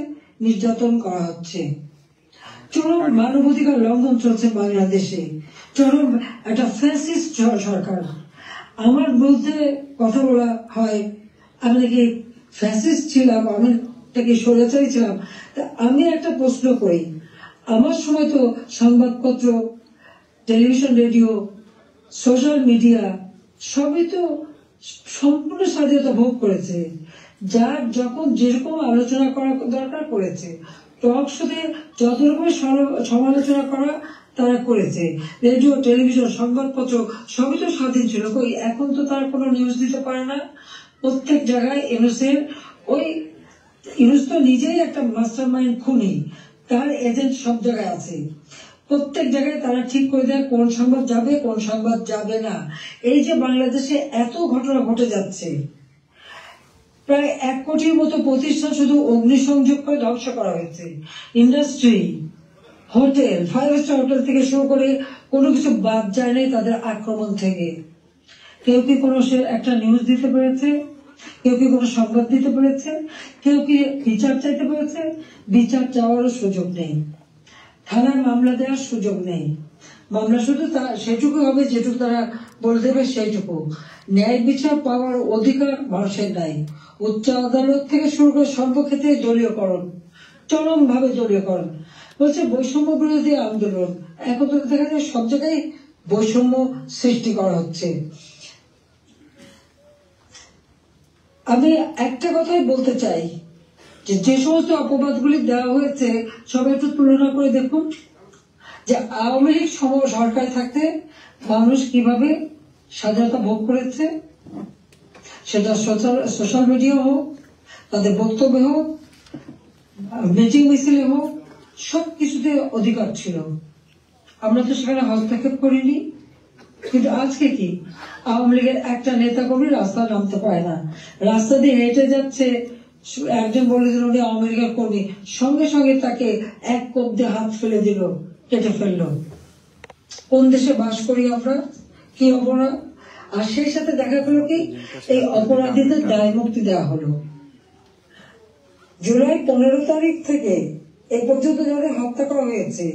নির্যাতন করা হচ্ছে। চরম মানবাধিকার লঙ্ঘন চলছে বাংলাদেশে, চরম একটা ফ্যাসিস্ট সরকার। আমার বিরুদ্ধে কথা বলা হয় আমি নাকি ফ্যাসিস্ট ছিলাম, আমি নাকি স্বৈরাচারী ছিলাম। আমি একটা প্রশ্ন করি, আমার সময় তো সংবাদপত্র, টেলিভিশন, রেডিও, সোশ্যাল মিডিয়া সবই তো সম্পূর্ণ স্বাধীনতা ভোগ করেছে। যার যখন যেরকম আলোচনা করা দরকার করেছে, টক শোতে যত রকমের সমালোচনা করা তারা করেছে। রেডিও, টেলিভিশন, সংবাদপত্র সবই তো স্বাধীন ছিল। এখন তো তারা কোনো নিউজ দিতে পারে না। প্রত্যেক জায়গায় ইউনুস তো নিজেই একটা মাস্টার মাইন্ড খুনি, তার এজেন্ট সব জায়গায় আছে। প্রত্যেক জায়গায় তারা ঠিক করে দেয় কোন সংবাদ যাবে, কোন সংবাদ যাবে না। এই যে বাংলাদেশে এত ঘটনা ঘটে যাচ্ছে, প্রায় 1 কোটির মতো প্রতিষ্ঠান শুধু অগ্নিসংযোগ করে ধ্বংস করা হয়েছে। ইন্ডাস্ট্রি, হোটেল, 5 স্টার হোটেল থেকে শুরু করে কোনো কিছু বাদ যায় নাই তাদের আক্রমণ থেকে। কেউ কি কোনো একটা নিউজ দিতে পেরেছে? কেউ কি কোনো সংবাদ দিতে পেরেছে? কেউ কি বিচার চাইতে পেরেছে? বিচার চাওয়ারও সুযোগ নেই, থানায় মামলা দেওয়ার সুযোগ নেই। মামলা শুধু সেটুকু হবে যেটুকু তারা বলে দেবে সেইটুকু। ন্যায় বিচার পাওয়ার অধিকার মানুষের নাই। উচ্চ আদালত থেকে শুরু করে সর্বক্ষেত্রে দলীয়করণ, চরম ভাবে দলীয়করণ। বলছে বৈষম্য বিরোধী আন্দোলন, এখন তো দেখা যায় সব জায়গায় বৈষম্য সৃষ্টি করা হচ্ছে। আমি একটা কথাই বলতে চাই, যে সমস্ত অপবাদগুলি দেওয়া হয়েছে সবাই একটু তুলনা করে দেখুন যে আওয়ামী লীগ সরকার থাকতে মানুষ কিভাবে স্বাধীনতা ভোগ করেছে, সেটা সোশ্যাল মিডিয়া হোক, তাদের বক্তব্য হোক, মিটিং মিছিলে হোক, সবকিছুতে অধিকার ছিল। আমরা তো সেখানে হস্তক্ষেপ করিনি। কিন্তু আজকে কি আওয়ামী লীগের একটা নেতা কর্মী রাস্তা নামতে পারে না, রাস্তা দিয়ে হেঁটে যাচ্ছে, একজন বলে দিল উনি আওয়ামী লীগের কর্মী, সঙ্গে সঙ্গে তাকে এক কোপ দিয়ে হাত ফেলে দিল, কেটে ফেললো। কোন দেশে বাস করি আমরা? কি অপরাধ! আর সেই সাথে দেখা গেল কি এই অপরাধীদের দায় মুক্তি দেওয়া হলো। জুলাই 15 তারিখ থেকে এই পর্যন্ত যাদের হত্যা করা হয়েছে,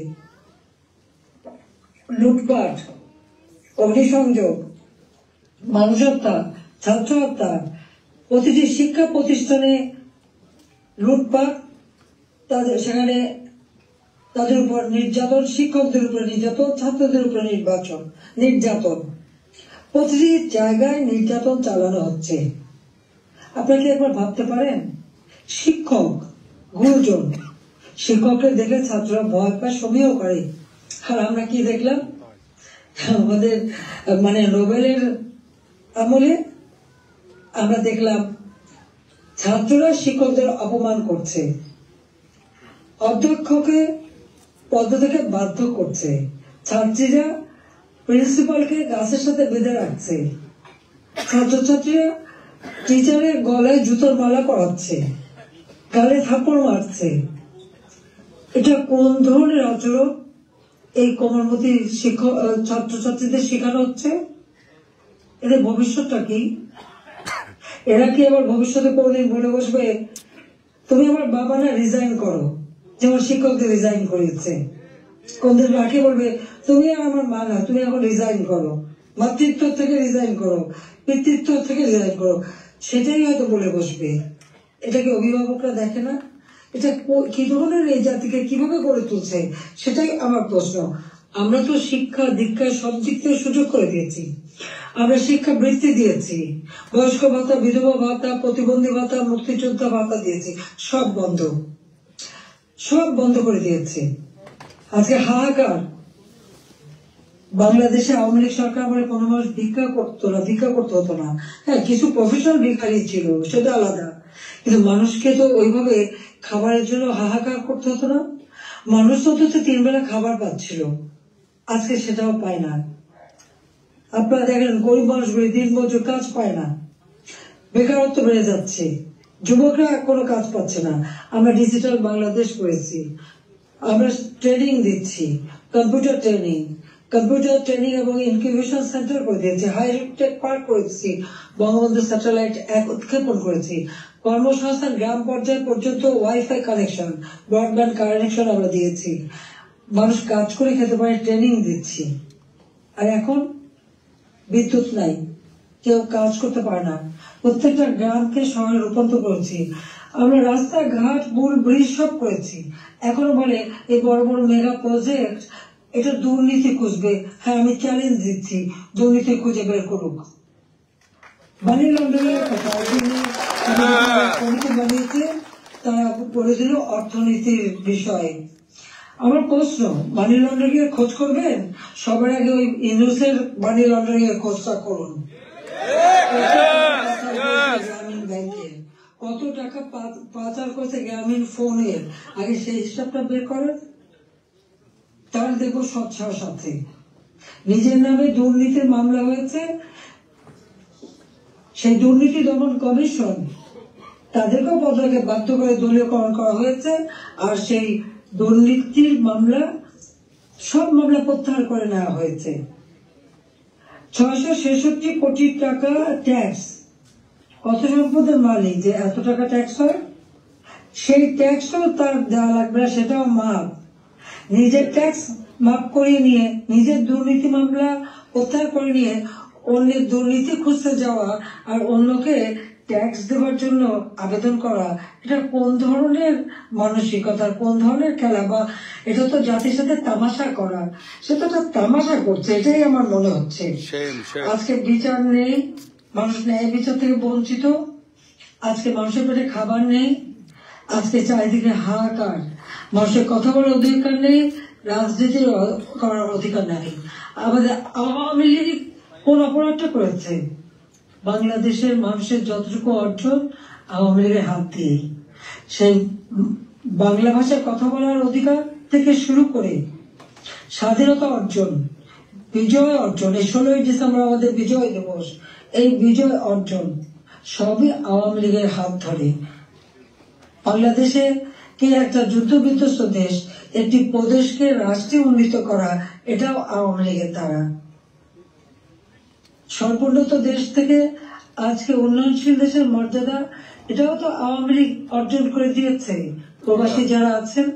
লুটপাট, অগ্নিসংযোগ, মানুষ হত্যা, ছাত্র হত্যা, প্রতিটি শিক্ষা প্রতিষ্ঠানে লুটপাট, সেখানে তাদের উপর নির্যাতন, শিক্ষকদের উপর নির্যাতন, ছাত্রদের উপর নির্যাতন, প্রতিটি জায়গায় নির্যাতন চালানো হচ্ছে। আপনাকে একবার ভাবতে পারেন, শিক্ষক, গুরুজন, শিক্ষককে দেখে ছাত্ররা ভয় পায়, সমীহ করে। আর আমরা কি দেখলাম আমাদের নোবেলের আমলে? আমরা দেখলাম ছাত্ররা শিক্ষকদের অপমান করছে, অধ্যক্ষকে পদ থেকে বাধ্য করছে, ছাত্রীরা প্রিন্সিপালকে গাছের সাথে বেঁধে রাখছে, ছাত্রছাত্রীরা টিচারের গলায় জুতোর মালা পরাচ্ছে, গালে থাপ্পড় মারছে। এটা কোন ধরনের আচরণ এই কোমলমতি শিক্ষক ছাত্রছাত্রীদের শেখানো হচ্ছে? এদের ভবিষ্যৎটা কি? এরা কি আবার ভবিষ্যতে কোনদিন বলে বসবে তুমি আমার বাবা না, রিজাইন করো, যেমন শিক্ষকদের রিজাইন করেছে? কোনদিন রাখি বলবে তুমি আমার মা না, তুমি এখন রিজাইন করো, মাতৃত্ব থেকে রিজাইন করো, পিতৃত্ব থেকে রিজাইন করো, সেটাই হয়তো বলে বসবে। এটা কি অভিভাবকরা দেখে না? এটা কি ধরনের এই জাতিকে কিভাবে গড়ে তুলছে সেটাই আমার প্রশ্ন। আমরা তো শিক্ষা দীক্ষায় সব দিক থেকে সুযোগ করে দিয়েছি, আমরা শিক্ষা বৃত্তি দিয়েছি, বয়স্ক ভাতা, বিধবা ভাতা, প্রতিবন্ধী ভাতা, মুক্তিযোদ্ধা ভাতা দিয়েছি, সব বন্ধ করে দিয়েছে। আজকে হাহাকার। বাংলাদেশে আওয়ামী লীগ সরকার বলে কোনো মানুষ ভিক্ষা করতে হতো না। হ্যাঁ, কিছু প্রফেশনাল ভিখারি ছিল, সেটা আলাদা, কিন্তু মানুষকে তো ওইভাবে খাবারের জন্য হাহাকার করতে হতো না। মানুষ তো 3 বেলা খাবার পাচ্ছিল, আজকে সেটাও পায় না। আপনারা দেখেন গরিব মানুষগুলি দিনমজুর, কাজ পায় না, বেকারত্ব বেড়ে যাচ্ছে, যুবকরা কোনো কাজ পাচ্ছে না। আমরা ডিজিটাল বাংলাদেশ করেছি, আমরা ট্রেনিং দিচ্ছি, কম্পিউটার ট্রেনিং এবং ইনকিউবেশন সেন্টার করে দিয়েছি, হাইটেক পার্ক করেছি, বঙ্গবন্ধু স্যাটেলাইট 1 উৎক্ষেপণ করেছি, কর্মসংস্থান গ্রাম পর্যায় পর্যন্ত ওয়াইফাই কানেকশন, ব্রডব্যান্ড কানেকশন আমরা দিয়েছি, মানুষ কাজ করে খেতে পারে, ট্রেনিং দিচ্ছি। আর এখন বিদ্যুৎ নাই, কেউ কাজ করতে পারে না, প্রত্যেকটা গ্রামকে শহরে রূপান্তর করেছি, আমরা রাস্তাঘাট, পুল, ব্রিজ সব করেছি। এখনো বলে এই বড় বড় মেগা প্রজেক্ট, এটা দুর্নীতি খুঁজবে। হ্যাঁ, আমি চ্যালেঞ্জ দিচ্ছি, দুর্নীতি খুঁজে বের করুক। মানি লন্ডারিং কমিটি বানিয়েছে, তারা বলে দিল অর্থনীতির বিষয়ে। আমার প্রশ্ন, মানি লন্ডারিং এর খোঁজ করবেন? সবার আগে ওই ইউনুসের মানি লন্ডারিং এর খোঁজটা করুন। গ্রামীণ ব্যাংকে কত টাকা পাচার করেছে গ্রামীণ ফোনের, আগে সেই হিসাবটা বের করেন, তাহলে দেখবো স্বচ্ছার সাথে। নিজের নামে দুর্নীতির মামলা হয়েছে, সেই দুর্নীতি দমন কমিশন তাদেরকেও পদত্যাগে বাধ্য করে দলীয়করণ করা হয়েছে, আর সেই দুর্নীতির মামলা সব মামলা প্রত্যাহার করে নেওয়া হয়েছে। 666 কোটি টাকা ট্যাক্স, কত সম্পদের মালিক যে এত টাকা ট্যাক্স হয়, সেই ট্যাক্সও তার দেওয়া লাগবে না, সেটাও মাপ। নিজের ট্যাক্স মাপ করিয়ে নিয়ে, নিজের দুর্নীতি মামলা প্রত্যাহার করে নিয়ে অন্যের দুর্নীতি খুঁজতে যাওয়া আর অন্যকে ট্যাক্স দেওয়ার জন্য আবেদন করা, এটা কোন ধরনের মানসিকতার, কোন ধরনের খেলা? বা এটা তো জাতির সাথে তামাশা করা, সেটা তো তামাশা করছে, এটাই আমার মনে হচ্ছে। আজকে বিচার নেই, মানুষ ন্যায় বিচার থেকে বঞ্চিত, আজকে মানুষের পেটে খাবার নেই, আজকে চারিদিকে হাহাকার, মানুষের কথা বলার অধিকার নেই, রাজনীতি করার অধিকার নেই। আমাদের আওয়ামী লীগ কোন অপরাধটা করেছে? বাংলাদেশের মানুষের যতটুকু অর্জন আওয়ামী লীগের হাত দিয়েই, সেই বাংলা ভাষায় কথা বলার অধিকার থেকে শুরু করে স্বাধীনতা অর্জন, বিজয় অর্জন, এই 16ই ডিসেম্বর আমাদের বিজয় দিবস, এই বিজয় অর্জন সবই আওয়ামী লীগের হাত ধরে। বাংলাদেশে কে একটা যুদ্ধ বিধ্বস্ত দেশ, একটি প্রদেশকে রাষ্ট্রে উন্নীত করা, এটাও আওয়ামী লীগের দ্বারা। সর্বোন্নত দেশ থেকে আজকে উন্নয়নশীল দেশের মর্যাদা, এটাও তো আওয়ামী লীগ অর্জন করে দিয়েছে। প্রবাসী যারা আছেন,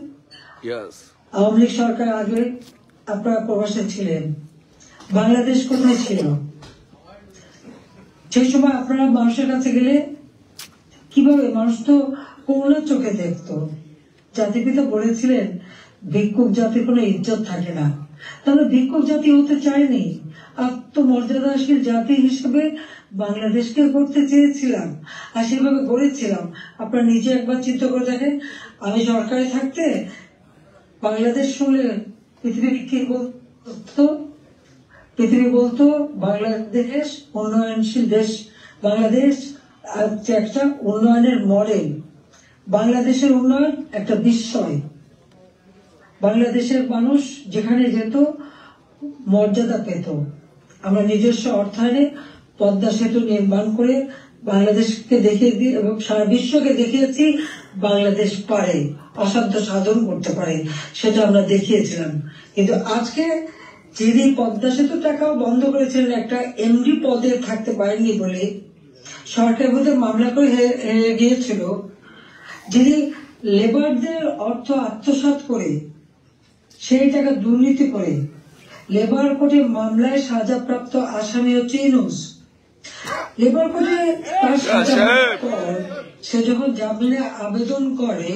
আওয়ামী লীগ সরকার আগে আপনারা প্রবাসে ছিলেন, বাংলাদেশ কোথায় ছিল? সেই সময় আপনারা মানুষের কাছে গেলে কিভাবে, মানুষ তো করুণার চোখে দেখতো। জাতিপিতা বলেছিলেন ভিক্ষুক জাতির কোনো ইজ্জত থাকে না, তাহলে ভিক্ষুক জাতি হতে চায়নি, আত্মমর্যাদাশীল জাতি হিসেবে বাংলাদেশকে করতে চেয়েছিলাম, আর সেভাবে গড়েছিলাম। আপনারা নিজে একবার চিন্তা করে দেখেন, আমি সরকারে থাকতে বাংলাদেশ শুনলে পৃথিবী কি বলতো? পৃথিবী বলতো বাংলাদেশ উন্নয়নশীল দেশ, বাংলাদেশ একটা উন্নয়নের মডেল, বাংলাদেশের উন্নয়ন একটা বিস্ময়। বাংলাদেশের মানুষ যেখানে যেত মর্যাদা পেত। আমরা নিজস্ব অর্থায়নে পদ্মা সেতু নির্মাণ করে বাংলাদেশকে দেখিয়ে দিই এবং সারা বিশ্বকে দেখিয়েছি বাংলাদেশ পারে, অসাধ্য সাধন করতে পারে, সেটা আমরা দেখিয়েছিলাম। কিন্তু আজকে যিনি পদ্মা সেতু টাকাও বন্ধ করেছিলেন একটা এমডি পদে থাকতে পারেননি বলে, সরকার বোধহয় মামলা করে হেরে গিয়েছিল, যিনি লেবারদের অর্থ আত্মসাৎ করে সেই টাকা দুর্নীতি করে লেবার কোর্টে মামলায় সাজাপ্রাপ্ত আসামি হচ্ছে ইউনূস। লেবার কোর্টে তার সাজা পর সে যখন জামিনে আবেদন করে,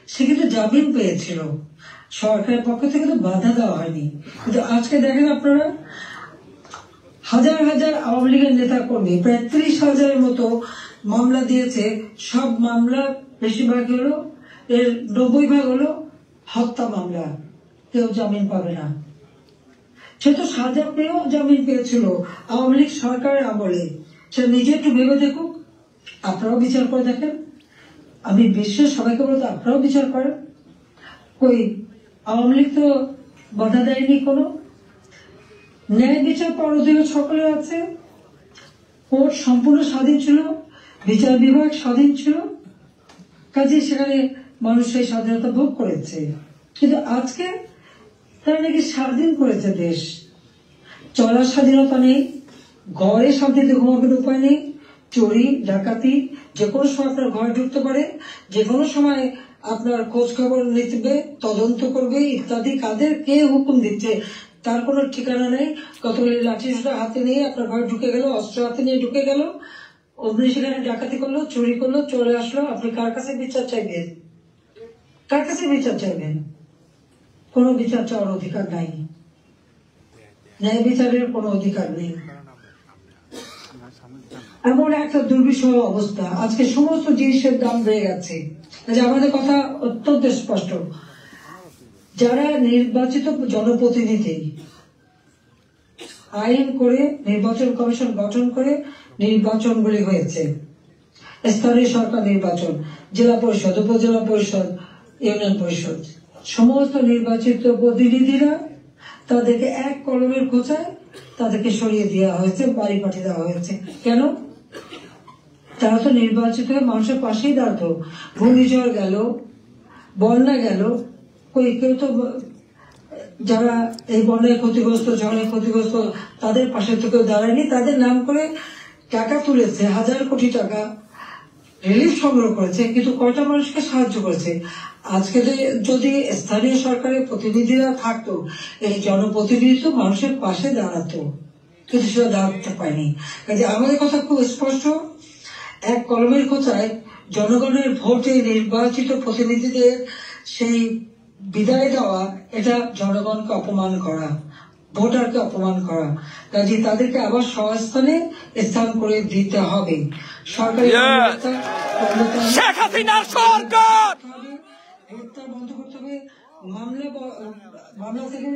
সে কিন্তু জামিন পেয়েছিল, সরকারের পক্ষ থেকে তো বাধা দেওয়া হয়নি। কিন্তু আজকে দেখেন আপনারা, হাজার হাজার আওয়ামী লীগের নেতা কর্মী, প্রায় 30,000-এর মতো মামলা দিয়েছে। সব মামলা বেশিরভাগ হলো, এর 90% হলো হত্যা মামলা, কেউ জামিন পাবে না। সে তো সাজা পেয়েও জামিন পেয়েছিল আওয়ামী লীগ সরকারের আমলে। সে নিজে একটু ভেবে দেখুক, আপনারাও বিচার করে দেখেন। আমি বিশ্বের সবাইকে বলতে আপনারাও বিচার করেন। কই আওয়ামী লীগ তো বাধা দেয়নি কোনো। ন্যায় বিচার পাওয়ার অধিকার সকলের আছে, কোর্ট সম্পূর্ণ স্বাধীন ছিল, বিচার বিভাগ স্বাধীন ছিল, কাজে সেখানে মানুষ সেই স্বাধীনতা ভোগ করেছে। কিন্তু আজকে তারা নাকি স্বাধীন করেছে দেশ, চলার স্বাধীনতা নেই, ঘরে শান্তিতে ঘুমাবের উপায় নেই, চুরি ডাকাতি যে কোনো সময় আপনার ঘরে ঢুকতে পারে, যে কোনো সময় আপনার খোঁজ খবর নিতে, তদন্ত করবে ইত্যাদি। কাদের কে হুকুম দিচ্ছে তার কোনো ঠিকানা নেই। কতগুলি লাঠি সোটা হাতে নিয়ে আপনার ঘরে ঢুকে গেল, অস্ত্র হাতে নিয়ে ঢুকে গেল, অমনি সেখানে ডাকাতি করলো, চুরি করলো, চলে আসলো। আপনি কার কাছে বিচার চাইবেন? কার কাছে বিচার চাইবেন? কোনো বিচার চাওয়ার অধিকার নাই, ন্যায় বিচারের কোনো অধিকার নেই। এমন একটা দুর্বিষহ অবস্থা, আজকে সমস্ত জিনিসের দাম বেড়ে গেছে। আমাদের কথা অত্যন্ত স্পষ্ট, যারা নির্বাচিত জনপ্রতিনিধি আইন করে নির্বাচন কমিশন গঠন করে নির্বাচনগুলি হয়েছে, স্থানীয় সরকার নির্বাচন, জেলা পরিষদ, উপজেলা পরিষদ, ইউনিয়ন পরিষদ, সমস্ত নির্বাচিত প্রতিনিধিরা তাদেরকে এক কলমের খোঁচায় তাদেরকে সরিয়ে দেওয়া হয়েছে, বাড়ি পাঠিয়ে দেওয়া হয়েছে। কেন? তারা তো নির্বাচিত হয়ে মানুষের পাশেই দাঁড়াতো। ঘূর্ণিঝড় গেল, বন্যা গেল, কেউ তো যারা এই বন্যায় ক্ষতিগ্রস্ত, ঝড়ে ক্ষতিগ্রস্ত, তাদের পাশে থেকেও দাঁড়ায়নি। তাদের নাম করে টাকা তুলেছে, 1000 কোটি টাকা রিলিফ সংগ্রহ করেছে, কিন্তু কয়টা মানুষকে সাহায্য করেছে? আজকে যদি স্থানীয় সরকারের প্রতিনিধিরা থাকতো, এই জনপ্রতিনিধি তো মানুষের পাশে দাঁড়াতো, কিন্তু সেটা দাঁড়াতে পারেনি। কাজে আমাদের কথা খুব স্পষ্ট, এক কলমের কথায় জনগণের ভোটে নির্বাচিত প্রতিনিধিদের সেই বিদায় দেওয়া, এটা জনগণকে অপমান করা, ভোটারকে অপমান করা। কাজে তাদেরকে আবার সস্থানে স্থান করে দিতে হবে। সরকারি শেখ হাসিনার সরকার হত্যা বন্ধ করতে হবে, মামলা থেকে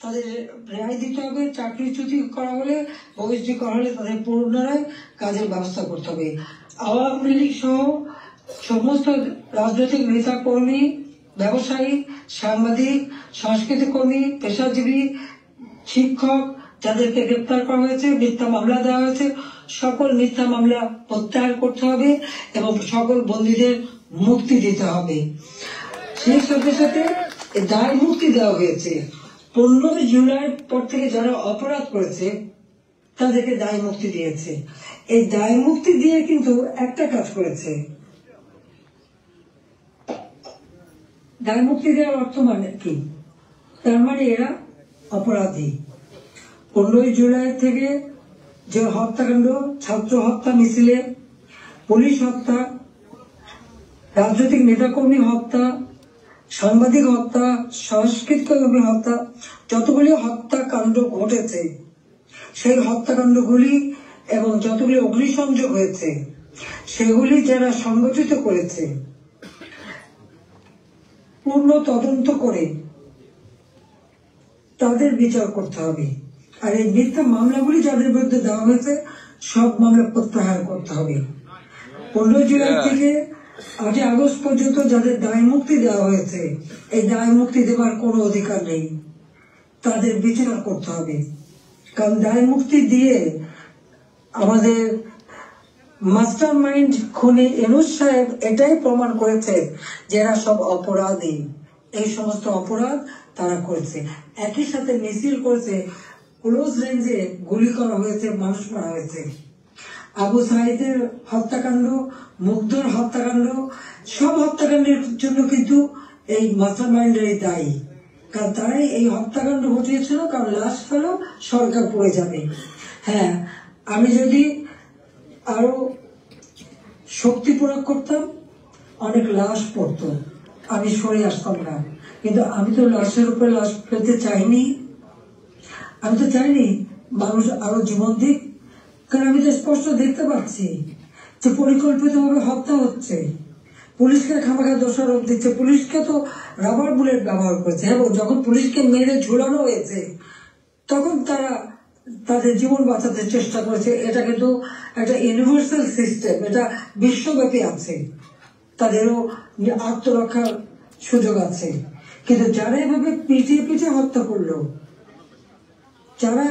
তাদের রেহাই দিতে হবে, চাকরিচ্যুতি করা হলে, বহিষ্কৃত করা হলে তাদের পুনরায় কাজের ব্যবস্থা করতে হবে। আওয়ামী লীগ সহ সমস্ত রাজনৈতিক নেতা কর্মী, ব্যবসায়ী, সাংবাদিক, সংস্কৃতি কর্মী, পেশাজীবী, শিক্ষক যাদেরকে গ্রেপ্তার করা হয়েছে, মিথ্যা মামলা দেওয়া হয়েছে, সকল মিথ্যা মামলা প্রত্যাহার করতে হবে এবং সকল বন্দীদের মুক্তি দিতে হবে। সেই সাথে সাথে দায় মুক্তি দেওয়া হয়েছে। 15 জুলাই পর থেকে যারা অপরাধ করেছে তাদেরকে দায় মুক্তি দিয়েছে। এই দায় মুক্তি দিয়ে কিন্তু একটা কাজ করেছে, দায় মুক্তি দেওয়ার অর্থ মানে কি? তার মানে এরা অপরাধী। 15 জুলাই থেকে যে হত্যাকাণ্ড, ছাত্র হত্যা মিছিলে, পুলিশ হত্যা, রাজনৈতিক নেতাকর্মী হত্যা, সাংবাদিক হত্যা, সংস্কৃতকর্মী হত্যা, যতগুলি হত্যাকাণ্ড ঘটেছে, সেই হত্যাকাণ্ডগুলি এবং যতগুলি অগ্নিসংযোগ হয়েছে, সেগুলি যারা সংগঠিত করেছে পূর্ণ তদন্ত করে তাদের বিচার করতে হবে। আর এই মিথ্যা মামলাগুলি যাদের বিরুদ্ধে দেওয়া হয়েছে, সব মামলা প্রত্যাহার করতে হবে। 15 জুলাই থেকে 8 আগস্ট পর্যন্ত যাদের দায় মুক্তি দেওয়া হয়েছে, এই দায় মুক্তি দেওয়ার কোনো অধিকার নেই, তাদের বিচার করতে হবে। কারণ দায় মুক্তি দিয়ে আমাদের মাস্টার মাইন্ড খুনি ইউনূস সাহেব এটাই প্রমাণ করেছে যে এরা সব অপরাধী, এই সমস্ত অপরাধ তারা করেছে। একই সাথে মিছিল করেছে, ক্লোজ রেঞ্জে গুলি করা হয়েছে, মানুষ মারা হয়েছে। আবু সাইদের হত্যাকাণ্ড, মুগ্ধর হত্যাকাণ্ড, সব হত্যাকাণ্ডের জন্য কিন্তু এই মাস্টার মাইন্ডেরই দায়ী। কারণ তারাই এই হত্যাকাণ্ড ঘটিয়েছিল, কারণ লাশ ফেলো সরকার পড়ে যাবে। হ্যাঁ, আমি যদি আরো শক্তি প্রয়োগ করতাম, অনেক লাশ পড়তো, আমি সরে আসতাম না। কিন্তু আমি তো লাশের উপরে লাশ ফেলতে চাইনি। আমি তো চাইনি মানুষ আরো জীবন দিক, কারণ আমি তো স্পষ্ট দেখতে পাচ্ছি যে পরিকল্পিতভাবে হত্যা হচ্ছে। পুলিশকে খামাখা দোষারোপ দিচ্ছে, পুলিশকে তো রাবার বুলেট ব্যবহার করেছে এবং যখন পুলিশকে মেরে ঝুলানো হয়েছে তখন তারা তাদের জীবন বাঁচাতে চেষ্টা করেছে। এটা কিন্তু একটা ইউনিভার্সাল সিস্টেম, এটা বিশ্বব্যাপী আছে, তাদেরও আত্মরক্ষার সুযোগ আছে। কিন্তু যারা এভাবে পিটিয়ে পিটিয়ে হত্যা করলো, যারা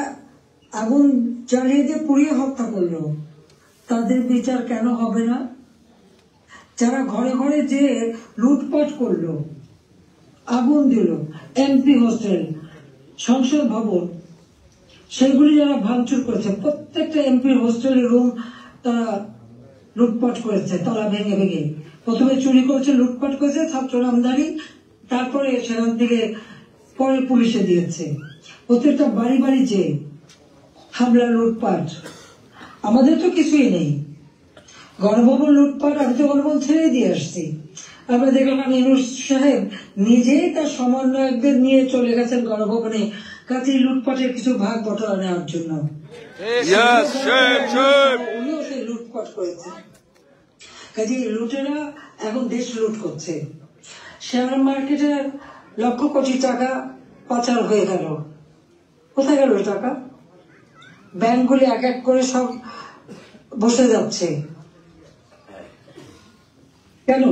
আগুন জ্বালিয়ে দিয়ে পুড়িয়ে হত্যা করলো, তাদের বিচার কেন হবে না? যারা ঘরে ঘরে যে লুটপাট করলো, আগুন দিল, এমপি হোস্টেল, সংসদ ভবন, সেগুলি যারা ভাঙচুর করেছে, প্রত্যেকটা এমপির হোস্টেলের রুম তারা লুটপাট করেছে, তারা ভেঙে ভেঙে। প্রথমে চুরি করেছে, লুটপাট করেছে, ছাত্র নামদারি, তারপরে সেখান থেকে পরে পুলিশে দিয়েছে। প্রত্যেকটা বাড়ি বাড়ি যে হামলা, লুটপাট। আমাদের তো কিছুই নেই, গণভবন লুটপাট, আমি তো গণভবন ছেড়ে দিয়ে আসছি। আমরা দেখলাম ইউনূস সাহেব নিজেই তার সমন্বয়কদের নিয়ে চলে গেছেন গণভবনে, কাজে লুটপাটের কিছু ভাগ বটরা নেওয়ার জন্য। উনিও সেই লুটপাট করেছে। কাজে লুটেরা এখন দেশ লুট করছে। শেয়ার মার্কেটে লক্ষ কোটি টাকা পাচার হয়ে গেল। কোথায় গেল টাকা? ব্যাংকগুলি এক এক করে সব বসে যাচ্ছে। কেন?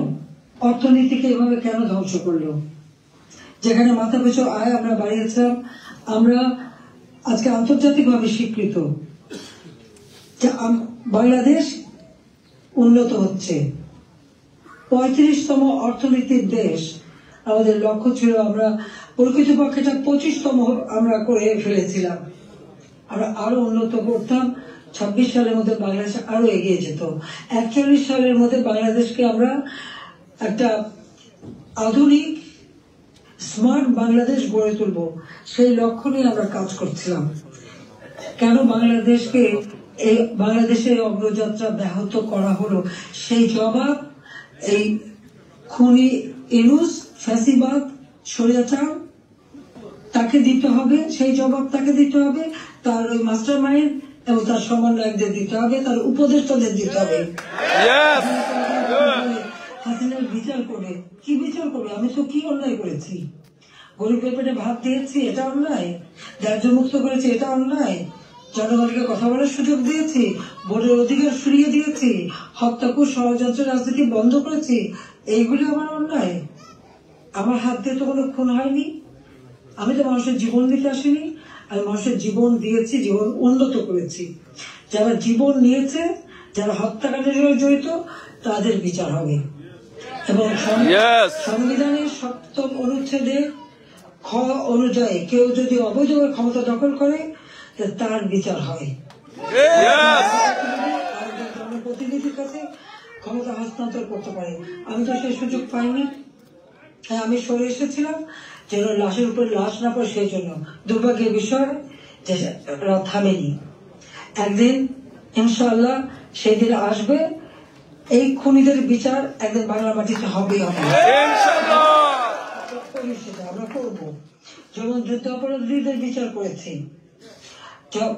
অর্থনীতিকে এভাবে কেন ধ্বংস করলো? যেখানে মাথা পিছু আয় আমরা বাড়িয়েছিলাম, আমরা আজকে আন্তর্জাতিকভাবে স্বীকৃত যে বাংলাদেশ উন্নত হচ্ছে, 35তম অর্থনীতির দেশ। আমাদের লক্ষ্য ছিল আমরা প্রকৃতপক্ষে 25তম আমরা করে ফেলেছিলাম। আমরা আরো উন্নত করতাম। 26 সালের মধ্যে বাংলাদেশ আরো এগিয়ে যেত। 41 সালের মধ্যে বাংলাদেশকে আমরা একটা আধুনিক স্মার্ট বাংলাদেশ গড়ে তুলব, সেই লক্ষ্য নিয়ে আমরা কাজ করছিলাম। কেন বাংলাদেশের অগ্রযাত্রা ব্যাহত করা হলো, সেই জবাব এই খুনি ইউনূস, ফ্যাসিবাদ, স্বৈরাচার তাকে দিতে হবে। সেই জবাব তাকে দিতে হবে, তার ওই মাস্টার মাইন্ড এবং তার সমন্বয়কদের দিতে হবে, তার উপদেষ্টাদের দিতে হবে। হাসিনার বিচার করবে। কি বিচার করবে? আমি তো কি অন্যায় করেছি? গরিবের পেটে ভাত দিয়েছি, এটা অন্যায়? দারিদ্র মুক্ত করেছি, এটা অন্যায়? জনগণকে কথা বলার সুযোগ দিয়েছি, ভোটের অধিকার ফিরিয়ে দিয়েছি, হত্যাকুর ষড়যন্ত্র রাজনীতি বন্ধ করেছি, এইগুলি আমার অন্যায়? আমার হাত দিয়ে তো কোনো খুন হয়নি। আমি তো মানুষের জীবন দিতে আসিনি, আমি মানুষের জীবন দিয়েছি, জীবন উন্নত করেছি। যারা জীবন নিয়েছে, যারা হত্যাকাণ্ডের সঙ্গে জড়িত, তাদের বিচার হবে। এবং সংবিধানের 7ম অনুচ্ছেদে খ অনুযায়ী কেউ যদি অবৈধভাবে ক্ষমতা দখল করে, তার বিচার হয়। জনপ্রতিনিধির কাছে ক্ষমতা হস্তান্তর করতে পারে। আমি তো সেই সুযোগ পাইনি। আমি সরে এসেছিলাম যেন লাশের উপর লাশ না পড়ে, সেই জন্য দুর্ভাগ্যের বিষয় যে থামেনি। একদিন ইনশাআল্লাহ সেই দিন আসবে, এই খুনিদের বিচার একদিন বাংলা মাটিতে হবেই হবে। আমরা করবো। যেমন যুদ্ধ অপরাধীদের বিচার করেছি,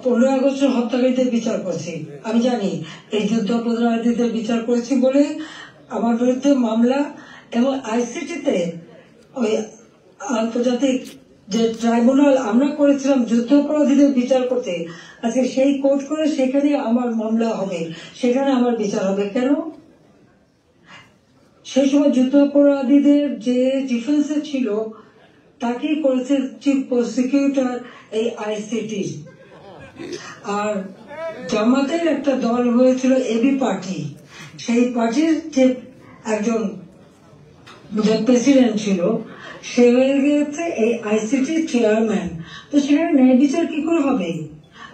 15 আগস্ট হত্যাকারীদের বিচার করেছি। আমি জানি এই যুদ্ধ অপরাধীদের বিচার করেছি বলে আমার বিরুদ্ধে মামলা, এবং আইসিটিতে ওই আন্তর্জাতিক যে ট্রাইব্যুনাল আমরা করেছিলাম যুদ্ধ অপরাধীদের বিচার করতে, আজকে সেই কোর্ট করে সেখানে আমার মামলা হবে, সেখানে আমার বিচার হবে। কেন? সেই সময় যুদ্ধ অপরাধীদের যে ডিফেন্সে ছিল তাকেই করেছে চিফ প্রসিকিউটর এই আইসিটি। আর জামাতের একটা দল হয়েছিল এবি পার্টি, সেই পার্টির যে একজন প্রেসিডেন্ট ছিল, সে হয়ে গেছে এই আইসিটি চেয়ারম্যান। তো সেখানে ন্যায় বিচার কি করে হবে?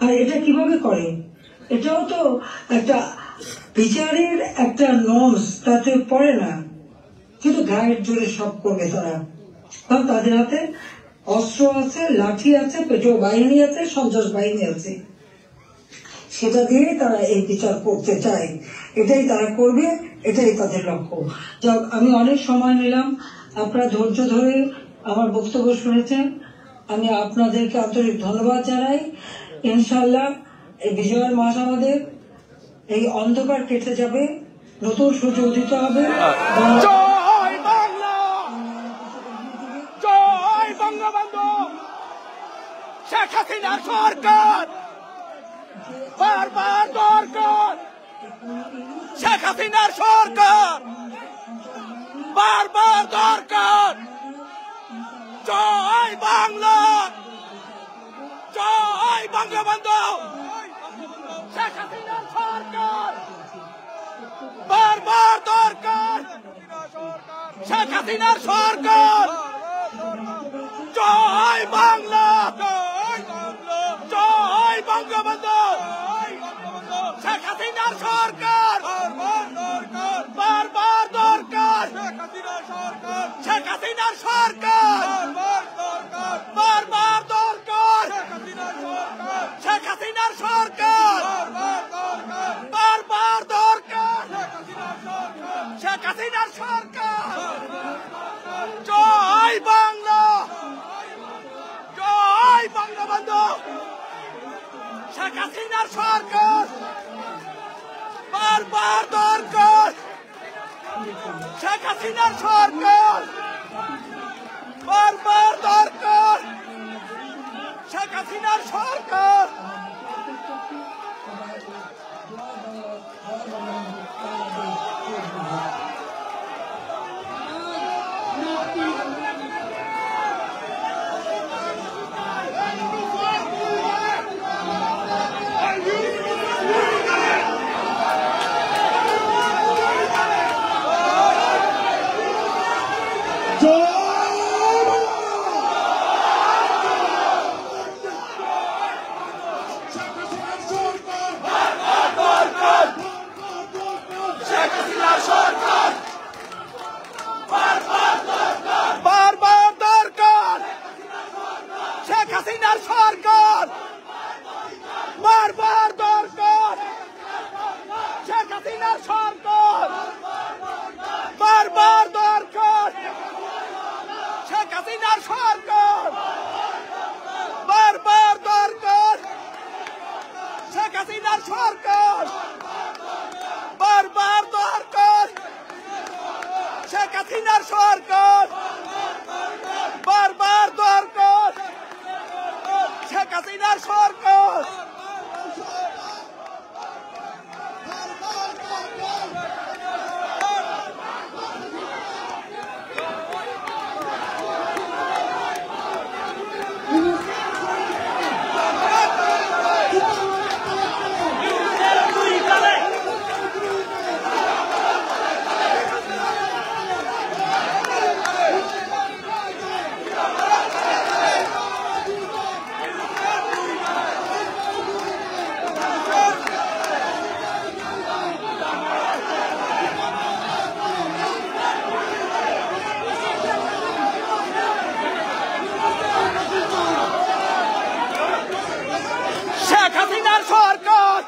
আর এটা কিভাবে করে? এটাও তো একটা বিচারের একটা নর্মস, তাতে পড়ে না। কিন্তু গায়ের জোরে সব করবে তারা, কারণ তাদের হাতে অস্ত্র আছে, লাঠি আছে, পেটো বাহিনী আছে, সন্ত্রাস বাহিনী আছে। সেটা দিয়ে তারা এই বিচার করতে চায়, এটাই তারা করবে, এটাই তাদের লক্ষ্য। যাক, আমি অনেক সময় নিলাম, আপনারা ধৈর্য ধরে আমার বক্তব্য শুনেছেন, আমি আপনাদেরকে আন্তরিক ধন্যবাদ জানাই। ইনশাআল্লাহ এই বিজয়ের মাস আমাদের, এই অন্ধকার কেটে যাবে, নতুন সূর্য উদিত হবে। জয় বাংলা, জয় বঙ্গবন্ধু। শেখ হাসিনার সরকার বারবার দরকার, শেখ হাসিনার সরকার বারবার দরকার। জয় বাংলা, জয় বঙ্গবন্ধু। শেখ হাসিনার সরকার বারবার দরকার, শেখ হাসিনার সরকার। জয় বাংলা, জয় বঙ্গবন্ধু। শেখ হাসিনার সরকার বারবার দরকার, শেখ হাসিনার সরকার বারবার দরকার, শেখ হাসিনার সরকার বারবার দরকার, শেখ হাসিনার সরকার। জয় বাংলা, জয় বঙ্গবন্ধু। শেখ হাসিনার সরকার বারবার দরকার, শেখ হাসিনার সরকার বারবার দরকার, শেখ হাসিনার সরকার। জয় সরকার বারবার দরকার শেখ হাসিনার সরকার শেখ হাসিনার সরকার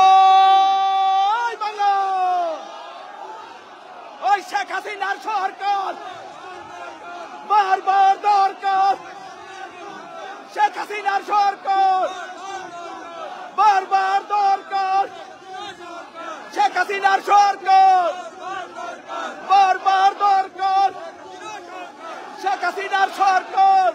জয় বাংলা ওই শেখ হাসিনার সরকার বারবার দরকার শেখ হাসিনার সরকার বারবার দরকার শেখ হাসিনার সরকার বারবার দরকার শেখ হাসিনার সরকার